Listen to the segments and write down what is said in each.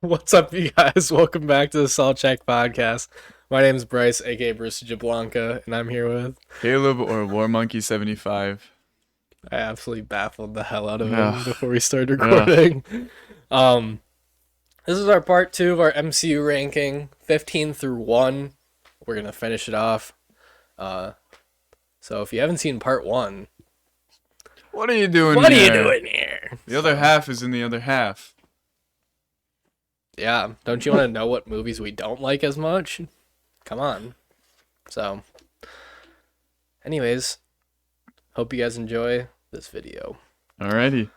What's up, you guys? Welcome back to the Salt Check Podcast. My name's Bryce, aka Bruce Jablanca, and I'm here with. Caleb or War Monkey 75. I absolutely baffled the hell out of him Ugh, before we started ugh. recording. Um, this is our part two of our MCU ranking, 15 through 1. We're gonna finish it off. Uh, so if you haven't seen part 1, What are you doing what are you here? doing here? The other half is in the other half. Yeah, don't you want to know what movies we don't like as much? Come on. So, anyways, hope you guys enjoy this video. Alrighty.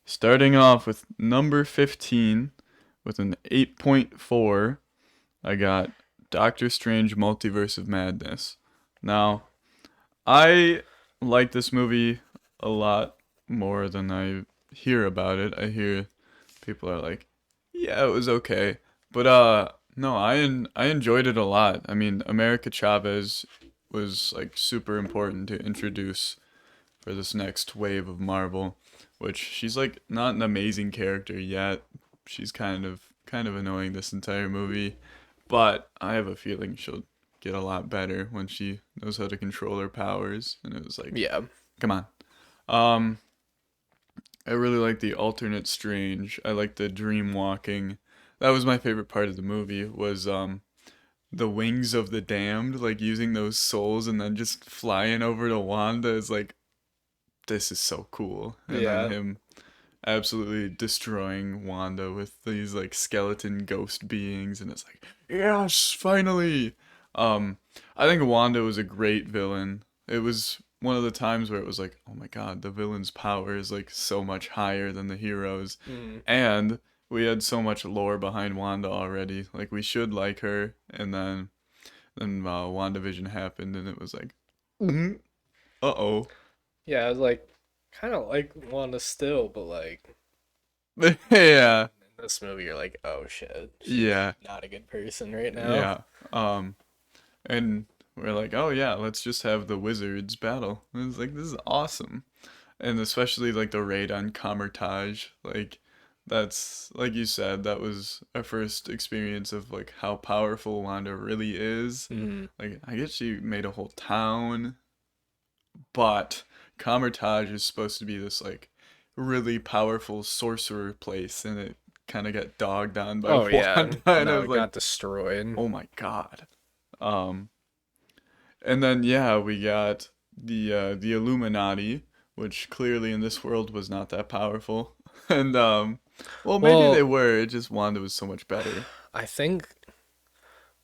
Starting off with number 15 with an 8.4, I got Doctor Strange Multiverse of Madness. Now, I like this movie a lot more than I hear about it. I hear people are like, yeah, it was okay. But no, I enjoyed it a lot. I mean, America Chavez was like super important to introduce for this next wave of Marvel, which she's like not an amazing character yet. She's kind of annoying this entire movie, but I have a feeling she'll get a lot better when she knows how to control her powers. And it was like, Yeah. come on. Um, I really like the alternate Strange. I like the dream walking. That was my favorite part of the movie was the wings of the damned, like using those souls and then just flying over to Wanda is like this is so cool. And then Yeah. him absolutely destroying Wanda with these like skeleton ghost beings and it's like, yes, finally. I think Wanda was a great villain. It was one of the times where it was like, oh my god, the villain's power is like so much higher than the heroes. Mm. And we had so much lore behind Wanda already. Like we should like her and then WandaVision happened and it was like, uh-oh. Yeah, I was like, kind of like Wanda still, but like Yeah. in this movie, you're like, oh shit, she's Yeah. not a good person right now. Yeah. Um and we're like, oh yeah, let's just have the wizards battle. And it's like this is awesome. And especially like the raid on Kamertage, like that's like you said, that was our first experience of like how powerful Wanda really is. Mm. Like I guess she made a whole town, but Kamertage is supposed to be this like really powerful sorcerer place, and it kind of got dogged on by Oh yeah, Wanda, and I no, was it like, got destroyed. oh my god. Um, and then yeah, we got the Illuminati, which clearly in this world was not that powerful. And well maybe they Well, were, it just Wanda was so much better. I think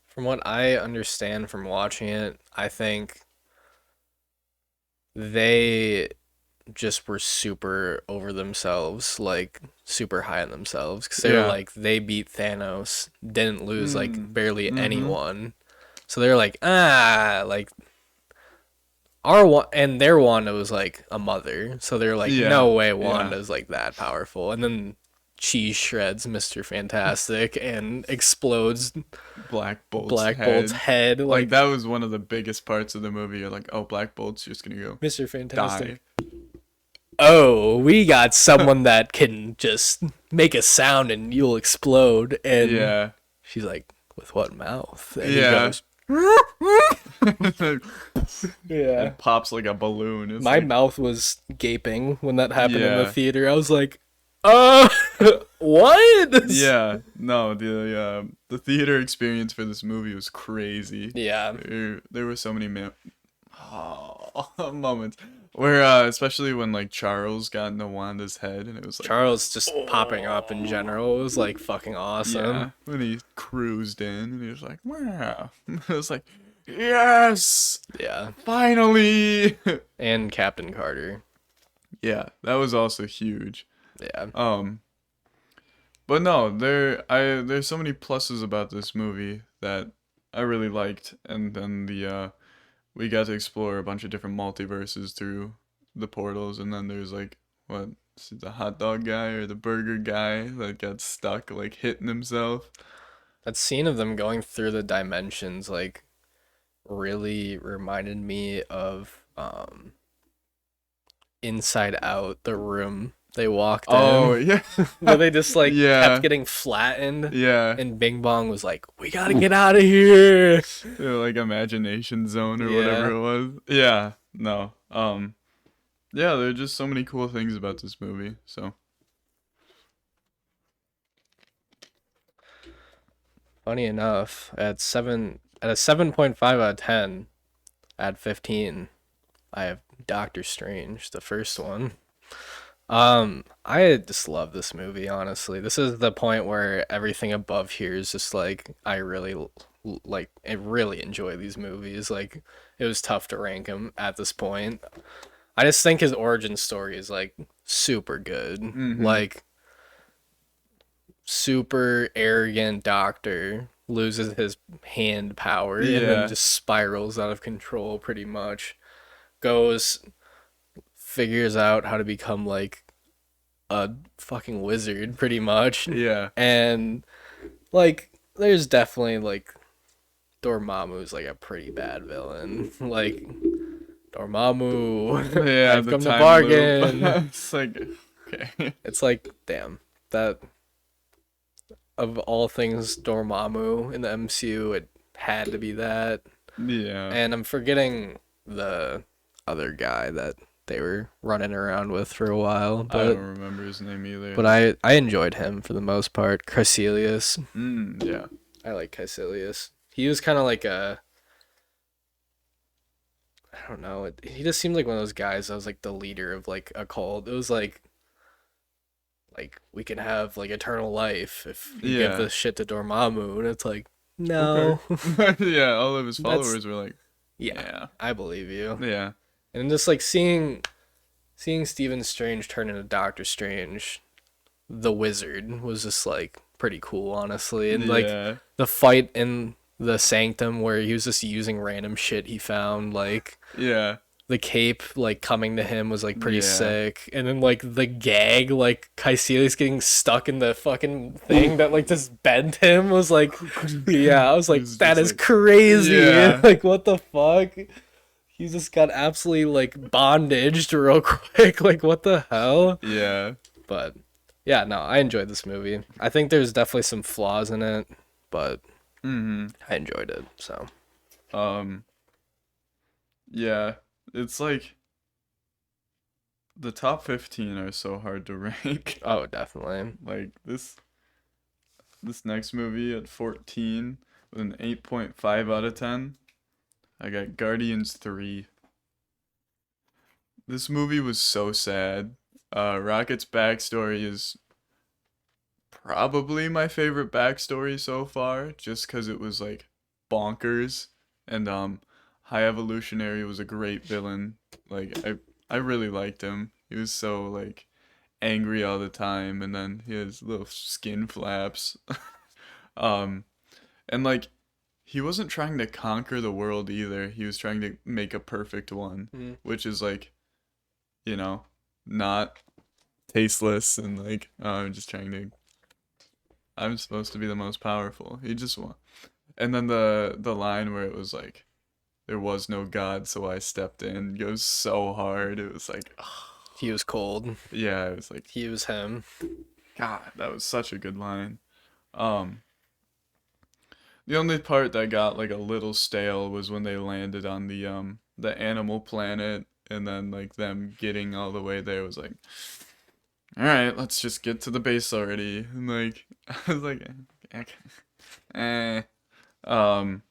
from what I understand from watching it, I think they just were super over themselves, like super high on themselves, because they were Yeah. like they beat Thanos, didn't lose like Mm. barely Mm-hmm. anyone, so they're like like our one and their Wanda was like a mother, so they're like Yeah. no way Yeah. Wanda's like that powerful, and then she shreds Mr. Fantastic and explodes Black Bolt's Black Bolt's head. head Like like that was one of the biggest parts of the movie. You're like, oh, Black Bolt's just gonna go Mr. die. Fantastic. Oh, we got someone that can just make a sound and you'll explode. And Yeah. she's like, with what mouth? And he Yeah. goes, It yeah. pops like a balloon. It's My like, mouth was gaping when that happened in the yeah. theater. I was like, uh, what? Yeah. No, the theater experience for this movie was crazy. Yeah. There were so many moments where especially when like Charles got into Wanda's head and it was like, Charles just popping up in general was like fucking awesome. yeah, when he cruised in and he was like, wow. It was like, yes, Yeah. finally. And Captain Carter. Yeah, that was also huge. Yeah. Um, but no, there's so many pluses about this movie that I really liked, and then the we got to explore a bunch of different multiverses through the portals, and then there's like what is it, the hot dog guy or the burger guy that got stuck like hitting himself. That scene of them going through the dimensions, like, really reminded me of Inside Out, the room they walked Oh, in, yeah. where they just like kept Yeah. getting flattened, Yeah. and Bing Bong was like, "We gotta get out of here." Like Imagination Zone or whatever Yeah, it was. Yeah. No. Yeah, there are just so many cool things about this movie. So, funny enough, at a 7.5 out of 10, at 15, I have Doctor Strange, the first one. I just love this movie, honestly. This is the point where everything above here is just like I really enjoy these movies. Like it was tough to rank him at this point. I just think his origin story is like super good. mm-hmm. Like super arrogant doctor loses his hand power and then Yeah. just spirals out of control pretty much. Goes figures out how to become like a fucking wizard pretty much. Yeah. And like there's definitely like Dormammu's like a pretty bad villain. Like Dormammu, Yeah, I've the come to time loop. bargain. It's like, okay. It's like damn, that of all things Dormammu in the MCU it had to be that. Yeah. And I'm forgetting the other guy that they were running around with for a while, I don't but remember his name either. I enjoyed him for the most part. Caecilius. Yeah. I like Caecilius. He was kind of like a I don't know. He just seemed like one of those guys that was like the leader of like a cult. It was like we can have like eternal life if you give Yeah. this shit to Dormammu, and it's like Okay. no. Yeah, all of his That's followers were like, yeah, yeah. I believe you. Yeah. And just like seeing Stephen Strange turn into Doctor Strange, the wizard was just like pretty cool, honestly. And like Yeah. the fight in the sanctum where he was just using random shit he found, like Yeah. the cape like coming to him was like pretty Yeah. sick. And then like the gag, like Caecilius getting stuck in the fucking thing that like just bent him was like yeah, I was like, He was that just is like, crazy. yeah. Like what the fuck? He just got absolutely like bondaged real quick. Like what the hell? Yeah. But yeah, no, I enjoyed this movie. I think there's definitely some flaws in it, but Mm-hmm. I enjoyed it. So Um, yeah. It's like the top 15 are so hard to rank. oh, definitely. Like this next movie at 14 with an 8.5 out of 10. I got Guardians 3. This movie was so sad. Rocket's backstory is probably my favorite backstory so far, just because it was like bonkers. And High Evolutionary was a great villain. Like I really liked him. He was so like angry all the time, and then he has little skin flaps. um, and like he wasn't trying to conquer the world either. He was trying to make a perfect one, Mm. which is like, not tasteless and like I'm just trying to. I'm supposed to be the most powerful. He just want. And then the line where it was like, there was no God, so I stepped in goes so hard. It was like, He was cold. yeah, it was like, He was him. God, that was such a good line. Um, the only part that got like a little stale was when they landed on the animal planet, and then like them getting all the way there was like, all right, let's just get to the base already. And like I was like, okay. eh. Um,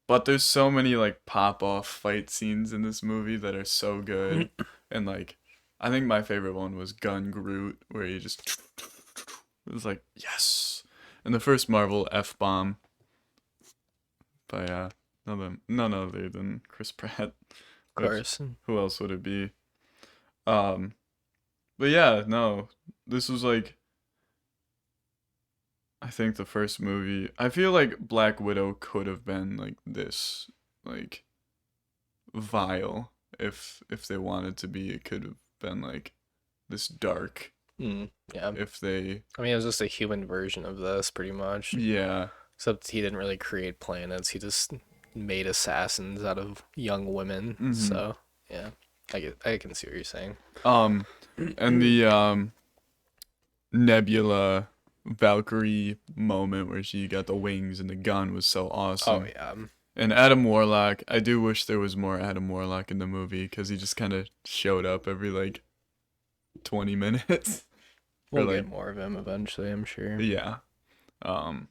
but there's so many like pop off fight scenes in this movie that are so good, and like I think my favorite one was Gun Groot, where he just it was like yes, and the first Marvel F bomb by none other than Chris Pratt. Of Which course. who else would it be? Um, but yeah, no, this was like I think the first movie. I feel like Black Widow could have been like this, like vile if they wanted to be. It could have been like this dark Yeah. if they. I mean, it was just a human version of this, pretty much. Yeah, Except he didn't really create planets. He just made assassins out of young women. Mhm. So, yeah. I can see what you're saying. Um, and the Nebula Valkyrie moment where she got the wings and the gun was so Oh awesome. yeah, And Adam Warlock, I do wish there was more Adam Warlock in the movie because he just kind of showed up every like 20 minutes for we'll get like, more of him eventually, I'm sure. yeah. Um,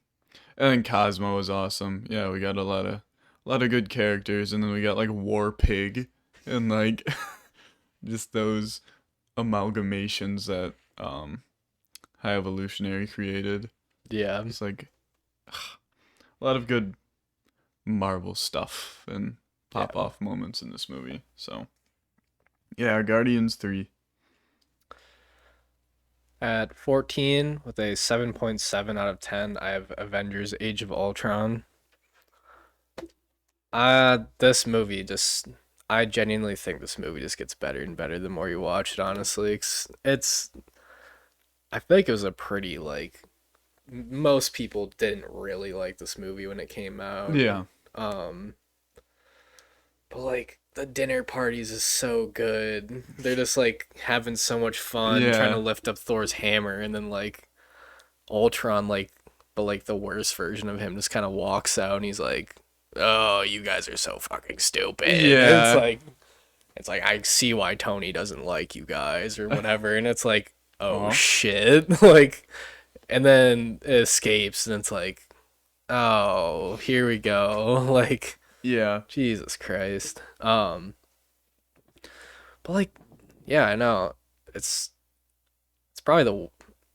and then Cosmo was awesome. Yeah, we got a lot of good characters, and then we got like War Pig and like just those amalgamations that High Evolutionary created. Yeah, It's like a lot of good Marvel stuff and yeah. pop off moments in this movie. So yeah, Guardians 3. At 14 with a 7.7 out of 10, I have Avengers: Age of Ultron. This movie just I genuinely think this movie just gets better and better the more you watch it, honestly. It's I feel like it was a pretty like most people didn't really like this movie when it came out. Yeah. Um but like the dinner parties is so good. They're just like having so much fun trying to Yeah. lift up Thor's hammer, and then like Ultron like but like the worst version of him just kind of walks out and he's like, "Oh, you guys are so fucking stupid." And Yeah. it's like I see why Tony doesn't like you guys or whatever, and it's like, "Oh Oh. shit." Like and then it escapes and it's like, "Oh, here we go." Like Yeah. Jesus Christ. But like yeah, I know. It's it's probably the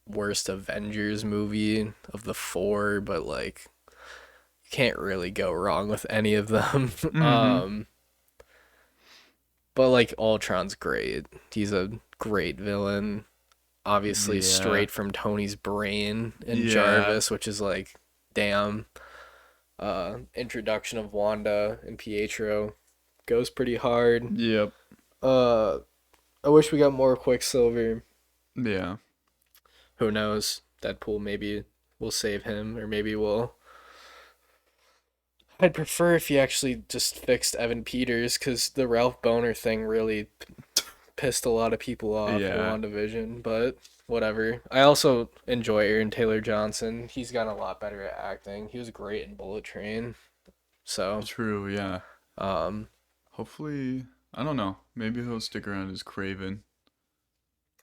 worst Avengers movie of the four, but like you can't really go wrong with any of them. Mm-hmm. But like Ultron's great. He's a great villain. Obviously Yeah. straight from Tony's brain in Yeah. Jarvis, which is like damn. Introduction of Wanda and Pietro goes pretty hard. Yep. Uh I wish we got more Quicksilver. Yeah. Who knows? Deadpool maybe will save him, or maybe we'll. I'd prefer if he actually just fixed Evan Peters, because the Ralph Boner thing really pissed a lot of people off at Yeah. WandaVision, but whatever. I also enjoy Aaron Taylor Johnson. He's gotten a lot better at acting. He was great in Bullet Train. So, True. Yeah. um, Hopefully, I don't know. Maybe he'll stick around as Craven.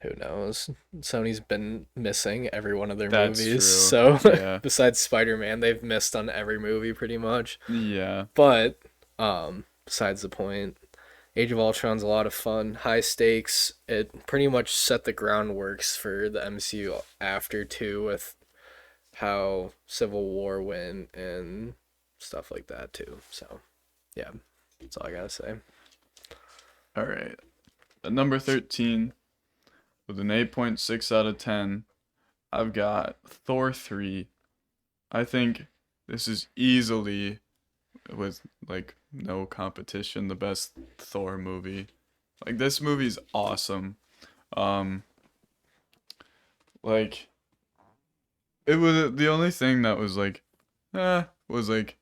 who knows? Sony's been missing every one of their That's movies. true. So, Yeah. besides Spider-Man, they've missed on every movie pretty much. Yeah. But besides the point, Age of Ultron's a lot of fun, high stakes. It pretty much set the groundworks for the MCU after too, with how Civil War went and stuff like that too. So yeah, that's all I gotta say. All right. At number 13, with an 8.6 out of 10, I've got Thor 3. I think this is easily, with like no competition, the best Thor movie. Like this movie's awesome. Um, like it was the only thing that was like, was like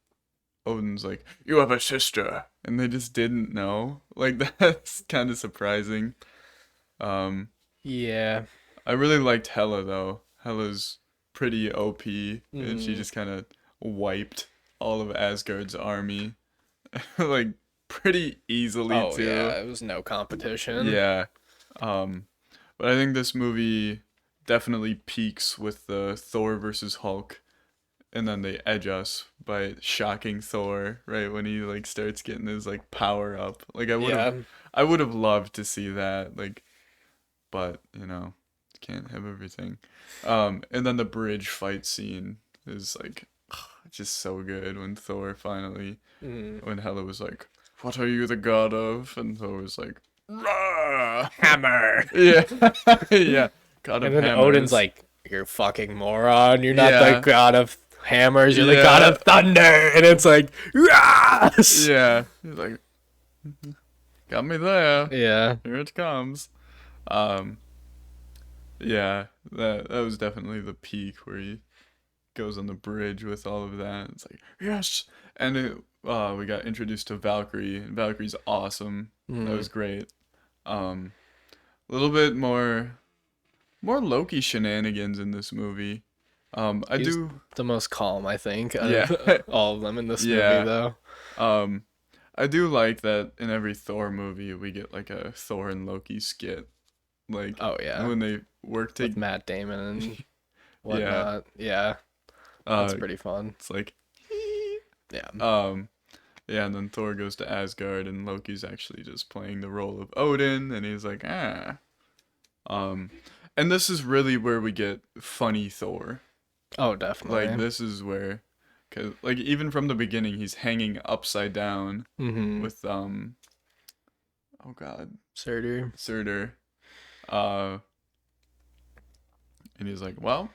Odin's like, you have a sister, and they just didn't know. Like that's kind of surprising. Um, Yeah. I really liked Hela though. Hela's pretty OP, and she Mm. just kind of wiped all of Asgard's army, like pretty easily Oh too. yeah, it was no competition. Yeah. Um, but I think this movie definitely peaks with the Thor versus Hulk, and then they edge us by shocking Thor right when he like starts getting his like power up. Like Yeah. I would have loved to see that. Like, but can't have everything. And then the bridge fight scene is like just so good when Thor finally, Mm. when Hela was like, "What are you the god of?" and Thor was like, "Rah!" Hammer. Yeah, yeah, god And of then Odin's hammers. like, "You're a fucking moron. You're not the Yeah, god of hammers. You're the god yeah, of thunder." And it's like, yes! yeah. He's like, got me there. Yeah. Here it comes. Um, yeah, that was definitely the peak where he goes on the bridge with all of that. It's like, yes. And we got introduced to Valkyrie, and Valkyrie's awesome. That Mm. was great. Um, a little bit more Loki shenanigans in this movie. I He's do, the most calm, I think, out yeah, of all of them in this movie, yeah. though. Um, I do like that in every Thor movie we get like a Thor and Loki skit, like Oh yeah, when they work with to, Matt Damon and yeah. whatnot. Yeah, that's Uh, pretty fun. it's like, Yeah. um, yeah, and then Thor goes to Asgard and Loki's actually just playing the role of Odin, and he's like, ah. Um, and this is really where we get funny Thor. Oh, Like definitely. this is where, cause like even from the beginning he's hanging upside down Mm-hmm. with oh god, Surtur. Surtur. Uh, and he's like, well,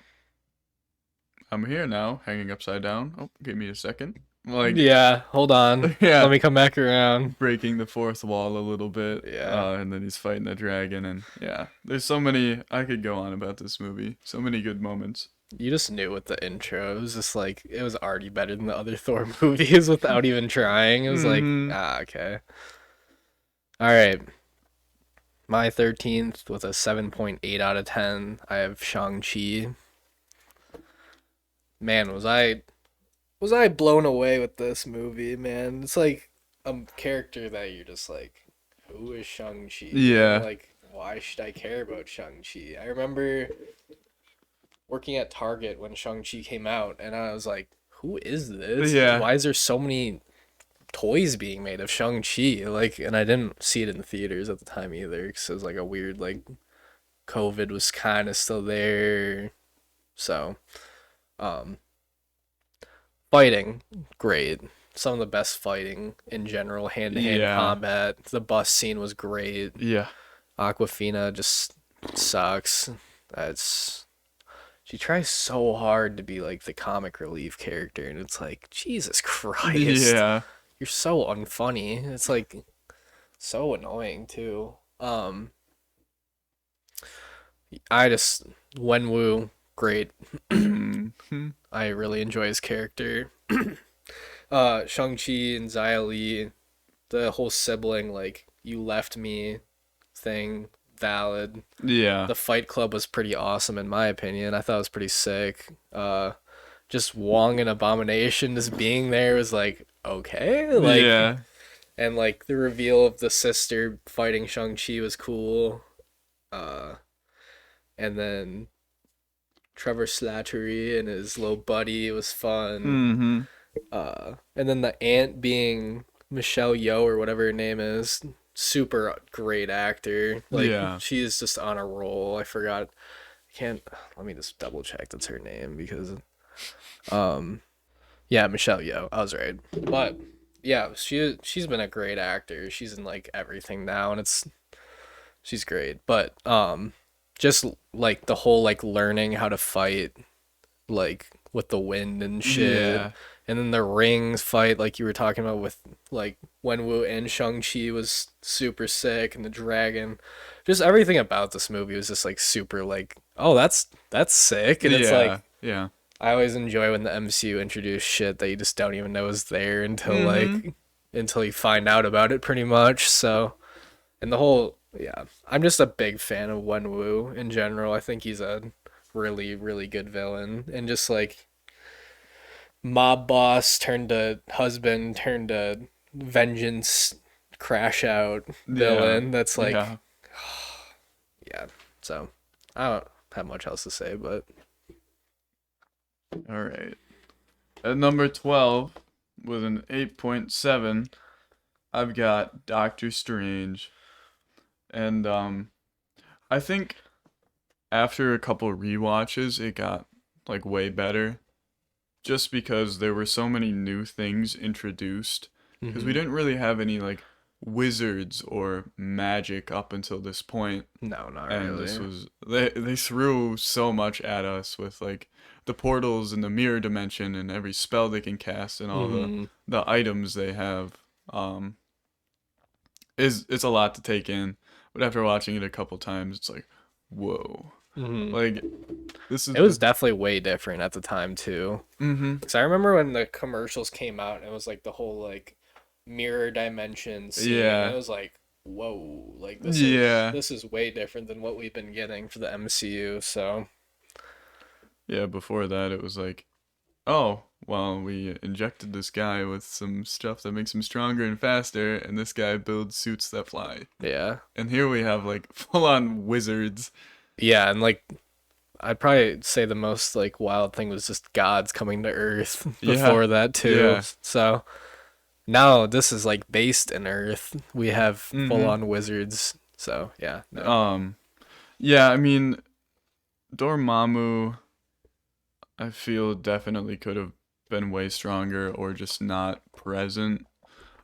I'm here now, hanging upside down. Oh, give me a second. Like, Yeah. Hold on. yeah, Let me come back around. breaking the fourth wall a little bit. Yeah. And then he's fighting the dragon, and yeah, there's so many. I could go on about this movie. So many good moments. You just knew with the intro. It was just like it was already better than the other Thor movies without even trying. It was like, Mm-hmm. okay. All right. My 13th with a 7.8 out of 10. I have Shang-Chi. Man, was I blown away with this movie, man. It's like a character that you're just like, who is Shang-Chi? And Yeah. like, why should I care about Shang-Chi? I remember working at Target when Shang-Chi came out, and I was like, who is this? Yeah. Why is there so many toys being made of Shang-Chi? Like, and I didn't see it in the theaters at the time either, because it was like a weird, like, COVID was kind of still there. So, um, fighting, great. Some of the best fighting in general, hand to hand Yeah. combat. The bus scene was great. Yeah. Aquafina just sucks. That's she tries so hard to be like the comic relief character, and it's like Jesus Christ, Yeah. you're so unfunny. It's like so annoying too. I just Wenwu, great. Mm-hmm. I really enjoy his character. Shang-Chi and Xia Li, the whole sibling, like, you left me thing, valid. Yeah. The Fight Club was pretty awesome, in my opinion. I thought it was pretty sick. Just Wong and Abomination just being there was like, okay. Like, Yeah. and like the reveal of the sister fighting Shang-Chi was cool. Uh, and then Trevor Slattery and his little buddy was fun. Mm-hmm. And then the aunt being Michelle Yeoh or whatever her name is, super great actor. Like Yeah. she's just on a roll. I forgot. I can't. Let me just double check that's her name because, um, yeah, Michelle Yeoh. I was right. But yeah, she's been a great actor. She's in like everything now, and she's great. But just like the whole like learning how to fight like with the wind and shit. Yeah. And then the rings fight, like you were talking about with like Wenwu and Shang-Chi was super sick, and the dragon. Just everything about this movie was just like super like, oh, that's sick. And it's Yeah. like Yeah. I always enjoy when the MCU introduce shit that you just don't even know is there Mm-hmm. until you find out about it pretty much. So and the whole yeah, I'm just a big fan of Wenwu in general. I think he's a really, really good villain. And just like mob boss turned to husband turned to vengeance crash out Yeah. villain. That's Yeah. like yeah. So I don't have much else to say, but All right. At number 12 with an 8.7, I've got Doctor Strange. And I think after a couple rewatches it got like way better just because there were so many new things introduced because we mhm. didn't really have any like wizards or magic up until this point, No, not and this really. was they threw so much at us with like the portals and the mirror dimension and every spell they can cast and all Hmm. the items they have. um is it's a lot to take in, but after watching it a couple times it's like, whoa, Hmm. like this is It was definitely way different at the time too. mm-hmm. Cause I remember when the commercials came out, and it was like the whole like mirror dimension scene. Yeah. It was like whoa, like Yeah. this is way different than what we've been getting for the MCU. So Yeah, before that it was like, oh, well, we injected this guy with some stuff that makes him stronger and faster, and this guy builds suits that fly. yeah, And here we have like full on wizards. yeah, and like I'd probably say the most like wild thing was just gods coming to Earth Yeah. before that too. Yeah. So now this is like based in Earth. We have full Mm-hmm. on wizards. So yeah, no. Um, yeah, I mean, Dormammu, I feel definitely could have been way stronger or just not present.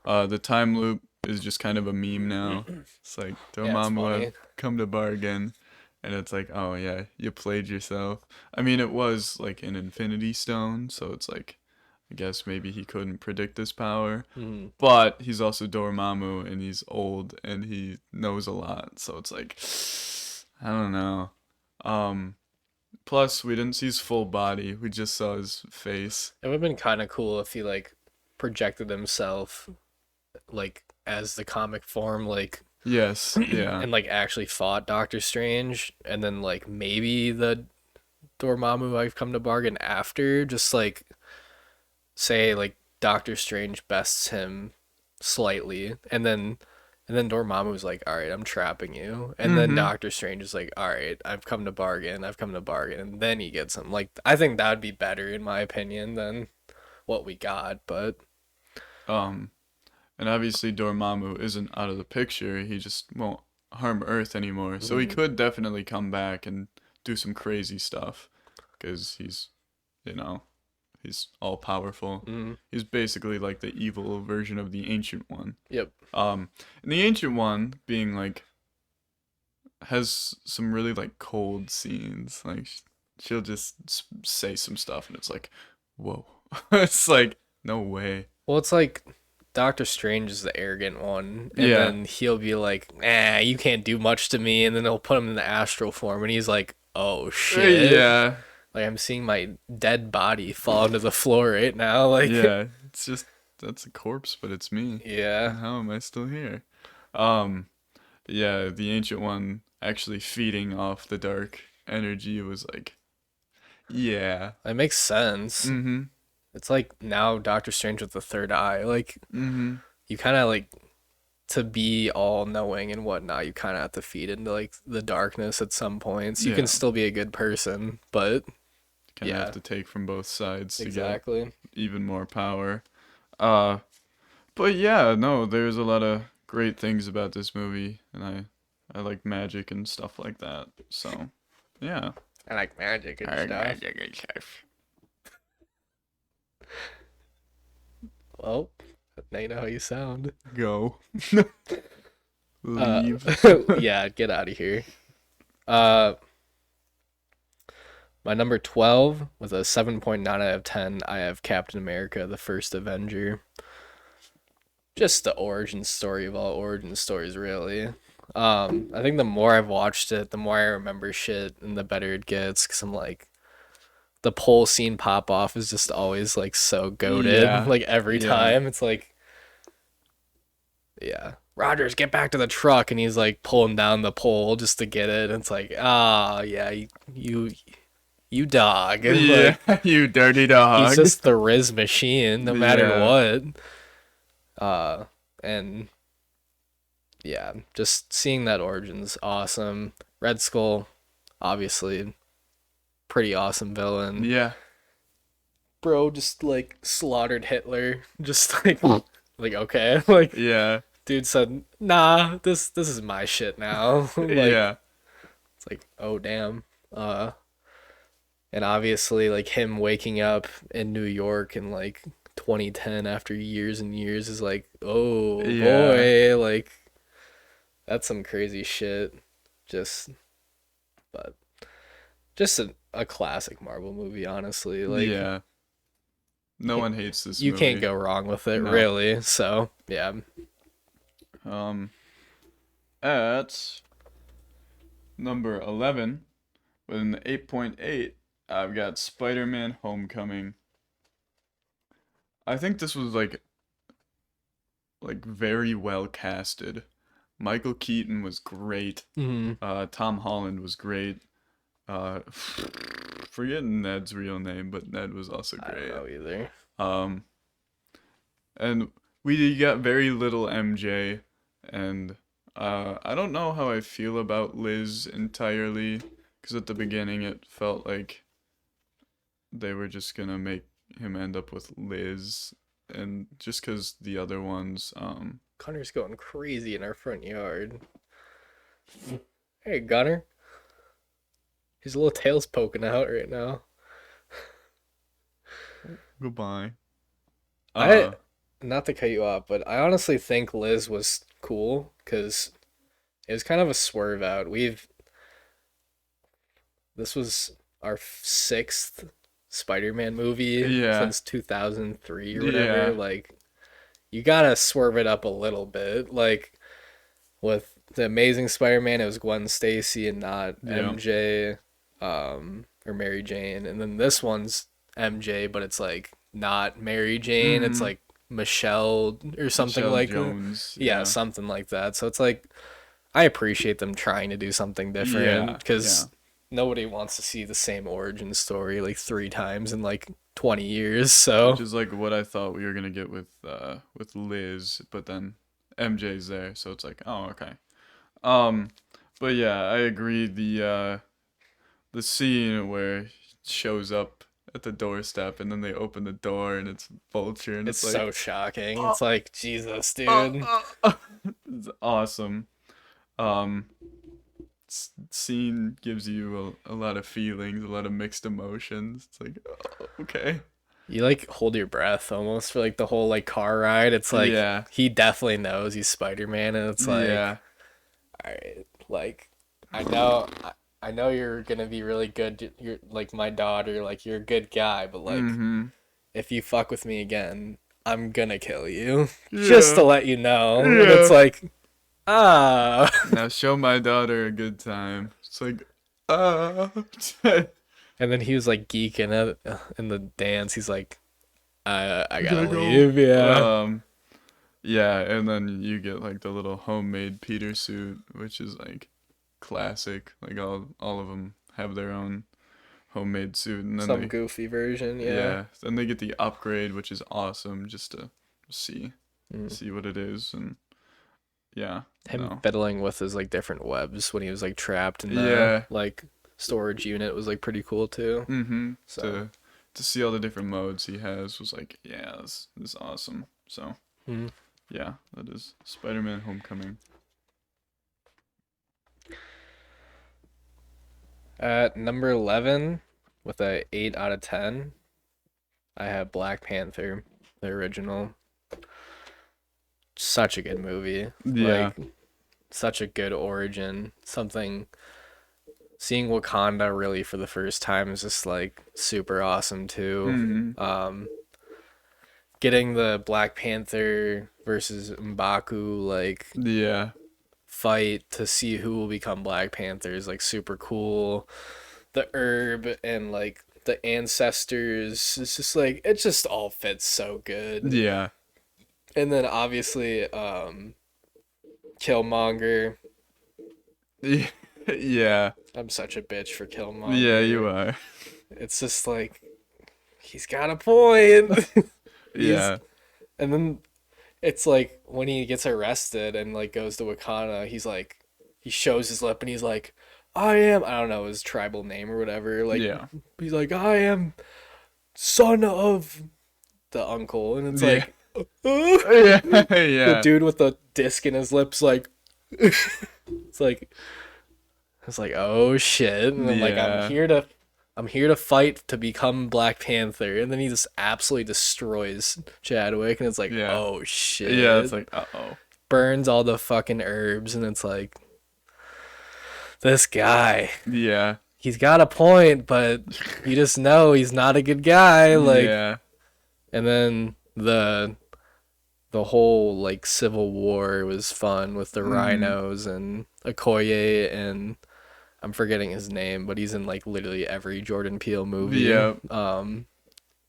The time loop is just kind of a meme now. It's like Yeah, it's Dormammu have funny. come to bargain, and it's like, oh yeah, you played yourself. I mean, it was like an Infinity Stone, so it's like, I guess maybe he couldn't predict this power, Mhm. but he's also Dormammu, and he's old, and he knows a lot, so it's like, I don't know. Um, Plus, we didn't see his full body; we just saw his face. It would have been kind of cool if he like projected himself like as the comic form, like Yes, yeah. and like actually fought Doctor Strange, and then like maybe the Dormammu I've come to bargain after, just like say like Doctor Strange bests him slightly, and then Dormammu's like, all right, I'm trapping you, and then Mm-hmm. Doctor Strange is like, all right, I've come to bargain, and then he gets him. Like I think that would be better in my opinion than what we got, but Um, and obviously Dormammu isn't out of the picture. He just won't harm Earth anymore. So he mm, could definitely come back and do some crazy stuff because you know, he's all powerful. mm, He's basically like the evil version of the Ancient One. yep, And the Ancient One being like has some really like cold scenes. Like she'll just say some stuff and it's like, whoa. It's like no way. well, it's like Doctor Strange is the arrogant one, and Yeah. then he'll be like, "Nah, you can't do much to me," and then they'll put him in the astral form, and he's like, "Oh shit!" Yeah. Like I'm seeing my dead body fall into the floor right now. Like, Yeah, it's just that's a corpse, but it's me. yeah, And how am I still here? Um, yeah, the ancient one actually feeding off the dark energy was like, yeah. it makes sense. Mm-hmm. It's like now Doctor Strange with the third eye. Like Mm-hmm. you kind of like to be all knowing and whatnot. You kind of have to feed into like the darkness at some points. You can Yeah. still be a good person, but Kind of have yeah, to take from both sides to get exactly. even more power. Uh, but yeah, no, there's a lot of great things about this movie, and I like magic and stuff like that. So, yeah. I like magic and I like stuff. magic and stuff. Well, now you know how you sound. Go. Uh, Leave. yeah, get out of here. Uh, my number 12 with a 7.9 out of 10. I have Captain America: The First Avenger. Just the origin story of all origin stories, really. I think the more I've watched it, the more I remember shit, and the better it gets. Cause I'm like, the pole scene pop off is just always like so goated. Yeah. Like every Yeah. time, it's like, yeah, Rogers, get back to the truck, and he's like pulling down the pole just to get it. And it's like, ah, yeah, you dog. Yeah. Like You dirty he's dog. just the Riz machine, no matter Yeah. what. And yeah, just seeing that origin's awesome. Red Skull, obviously, pretty awesome villain. Yeah. Bro just like slaughtered Hitler. Just like like okay. Like Yeah. dude said, nah, this is my shit now. Like Yeah. it's like, oh damn. Uh and obviously like him waking up in New York in like 2010 after years and years is like, oh Yeah. boy, like that's some crazy shit. Just but just a classic Marvel movie, honestly. Like Yeah. No one hates this you can't movie. go wrong with it, No. really. So yeah. Um, at number 11 with an 8.8, I've got Spider-Man Homecoming. I think this was like very well casted. Michael Keaton was great. Hmm. Tom Holland was great. Forgetting Ned's real name, but Ned was also I don't great. know either. Um, and we got very little MJ, and I don't know how I feel about Liz entirely, because at the beginning it felt like they were just gonna make him end up with Liz, and just because the other ones, Gunner's going crazy in our front yard. Hey, Gunner. His little tail's poking out right now. goodbye. I Uh, Not to cut you off, but I honestly think Liz was cool because it was kind of a swerve out. This was our sixth Spider-Man movie yeah, since 2003 or whatever. yeah, Like, you gotta swerve it up a little bit. Like, with the Amazing Spider-Man, it was Gwen Stacy and not yeah. MJ, or Mary Jane. And then this one's MJ, but it's like not Mary Jane. It's Mm-hmm. like Michelle or something Michelle like that. Jones, Yeah, yeah, something like that. So it's like I appreciate them trying to do something different yeah, yeah. because nobody wants to see the same origin story like three times in like 20 years. Which So is like what I thought we were gonna get with Liz, but then MJ's there, so it's like, oh, okay. Um, but yeah, I agree. The scene where he shows up at the doorstep and then they open the door and it's Vulture and it's it's so like, shocking. oh, It's like, Jesus, oh, dude. oh. It's awesome. Um, Scene gives you a lot of feelings, a lot of mixed emotions. It's like, oh, okay. You like hold your breath almost for like the whole like car ride. It's like Yeah, he definitely knows he's Spider-Man and it's like, yeah. all right, like I know I know you're gonna be really good. You're like my daughter, like you're a good guy, but like Mm-hmm. if you fuck with me again, I'm gonna kill you. Just Yeah, to let you know. And it's yeah. like, ah. Now show my daughter a good time. It's like, ah. And then he was like geeking it in the dance. He's like, I I gotta gotta go. leave, yeah. Yeah, and then you get like the little homemade Peter suit, which is like classic. Like all of them have their own homemade suit, and then Some they goofy version, yeah. yeah, then they get the upgrade, which is awesome, just to see Mm. see what it is, and yeah, Him no, fiddling with his like different webs when he was like trapped in the yeah, like storage unit was like pretty cool too. mm-hmm. So, To see all the different modes he has was like, yeah, this is awesome. So mm. yeah, that is Spider-Man: Homecoming. At number 11 with a 8 out of 10, I have Black Panther, the original. Such a good movie. Yeah. Like such a good origin. Something seeing Wakanda really for the first time is just like super awesome too. Mm-hmm. Um Getting the Black Panther versus M'Baku like Yeah. fight to see who will become Black Panther is like super cool. The herb and like the ancestors, it's just like it just all fits so good. Yeah. And then obviously Killmonger. Yeah. I'm such a bitch for Yeah, you Killmonger. are. It's just like he's got a point. he's Yeah. And then it's like when he gets arrested and like goes to Wakanda, he's like he shows his lip and he's like, I don't know his tribal name or whatever. Like Yeah. he's like, I am son of the uncle, and it's Yeah. like Yeah. the Yeah. dude with the disc in his lips, like it's like it's like oh shit, and I'm like Yeah. I'm here to fight to become Black Panther, and then he just absolutely destroys Chadwick, and it's like Yeah. oh Yeah, it's shit, like, uh-oh. burns all the fucking herbs, and it's like this guy, Yeah. he's got a point, but you just know he's not a good guy, like, Yeah. and then the whole like civil war was fun with the Mm-hmm. rhinos and Okoye and I'm forgetting his name, but he's in like literally every Jordan Peele movie. Yeah.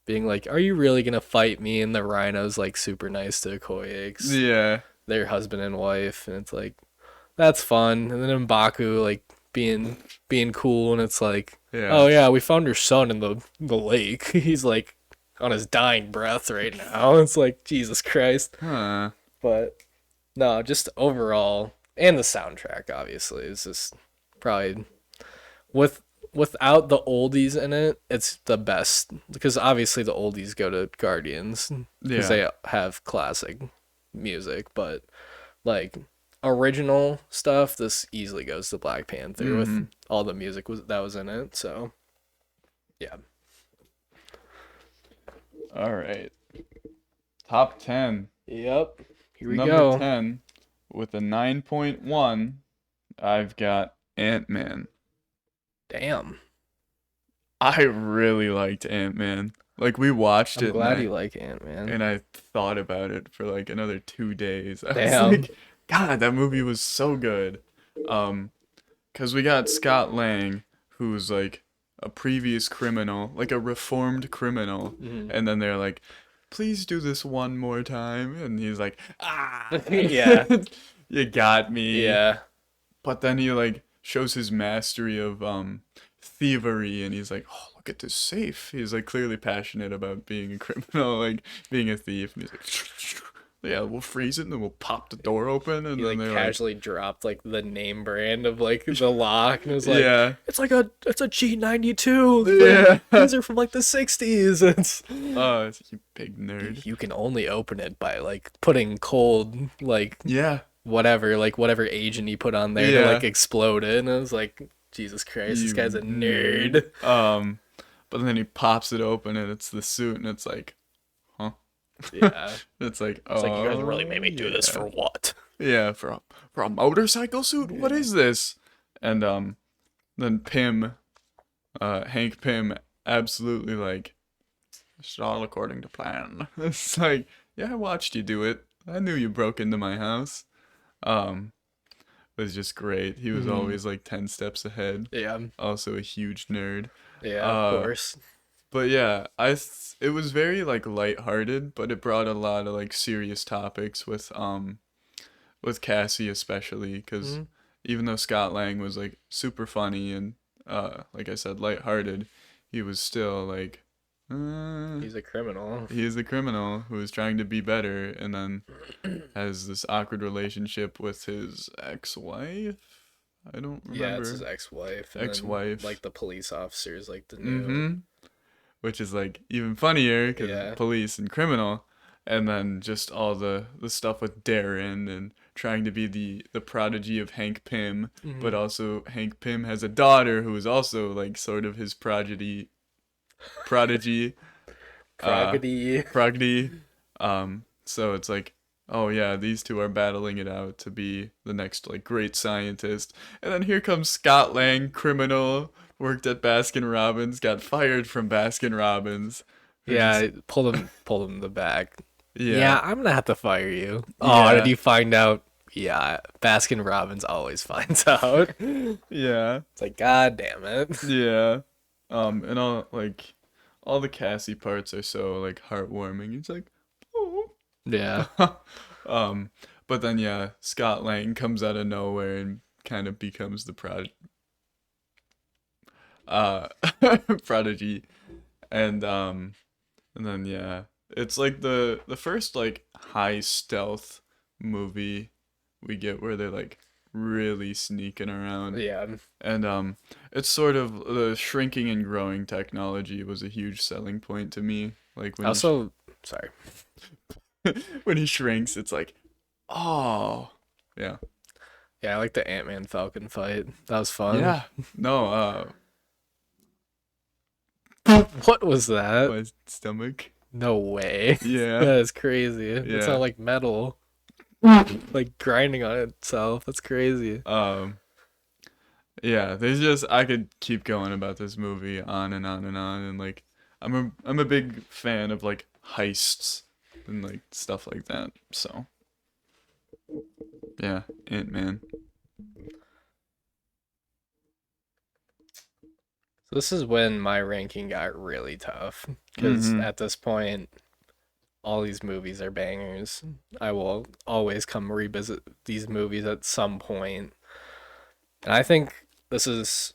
Being like, "Are you really gonna fight me?" And the rhinos like super nice to Okoye 'cause Yeah. they're husband and wife, and it's like, that's fun. And then M'Baku like being cool, and it's like, Yeah. oh yeah, we found your son in the lake. He's like on his dying breath right now. It's like Jesus Christ. Huh. But no, just overall, and the soundtrack obviously is just probably with without the oldies in it, it's the best because obviously the oldies go to Guardians because Yeah. they have classic music, but like original stuff, this easily goes to Black Panther with Mm-hmm. all the music that was in it. So yeah, All right. Top 10. yep. Here we Number go. 10 with a 9.1, I've got Ant-Man. Damn, I really liked Ant-Man. Like we watched I'm it glad you like Ant Man. and I thought about it for like another 2 days. I was Damn. like, God, that movie was so good. Um, 'Cause we got Scott Lang, who's like a previous criminal, like a reformed criminal, Mhm. and then they're like, please do this one more time, and he's like, ah, Yeah, you got me. yeah. But then he like shows his mastery of thievery, and he's like, oh, look at this safe. He's like clearly passionate about being a criminal, like being a thief, and he's like, yeah, we'll freeze it, and then we'll pop the door open, and He then like they're like, casually dropped like the name brand of like the lock and it was like yeah, it's a G92. yeah. These are from like the 60s. It's Oh, it's you big nerd. you can only open it by like putting cold like Yeah, whatever agent you put on there to yeah. like explode it. And it was like Jesus Christ, this You guy's a nerd. nerd. But then he pops it open and it's the suit and it's like, huh? Yeah. It's like, It's like you guys really oh made me do this yeah, for what? yeah, for a motorcycle suit. What is this? And then Pym, Hank Pym, absolutely like, it's all according to plan. It's like, yeah, I watched you do it. I knew you broke into my house. Um, was just great. He was Mhm. always like 10 steps ahead. Yeah. Also a huge nerd. Yeah, of Uh, course. but yeah, it was very like lighthearted, but it brought a lot of like serious topics with Cassie especially because Mhm. even though Scott Lang was like super funny and like I said lighthearted, he was still like uh, He's a criminal. he is a criminal who is trying to be better and then has this awkward relationship with his ex-wife. I don't Yeah, it's his remember. ex-wife, and then Ex-wife. like the police officers, like the new. Mm-hmm. Which is like even funnier because Yeah, police and criminal, and then just all the stuff with Darren and trying to be the prodigy of Hank Pym, but hmm also Hank Pym has a daughter who is also like sort of his prodigy, uh, Progody. prodigy. So it's like, oh yeah, these two are battling it out to be the next like great scientist, and then here comes Scott Lang, criminal, worked at Baskin Robbins, got fired from Baskin Robbins, who Yeah, just I pulled him in the back. yeah, Yeah, I'm gonna have to fire you. Oh, did yeah, you find out? Yeah, Baskin Robbins always finds out. It's yeah, like, God damn it. yeah. And all the Cassie parts are so like heartwarming. It's like, oh. Yeah, um, but then yeah, Scott Lang comes out of nowhere and kind of becomes the uh prodigy, and then yeah, it's like the first like high stealth movie we get where they're like really sneaking around, yeah. and it's sort of the shrinking and growing technology was a huge selling point to me. Like Also, sorry. when he shrinks, it's like, oh, yeah, Yeah, I like the Ant-Man Falcon fight. That was fun. yeah, no, What was that? my stomach, No way. yeah, That is crazy. It yeah, sounded like metal, like grinding on itself. That's crazy. um, yeah. There's just I could keep going about this movie on and on and on, and like I'm a big fan of like heists and like stuff like that. So yeah, Ant-Man. So this is when my ranking got really tough because Mm-hmm. at this point, all these movies are bangers. I will always come revisit these movies at some point. And I think this is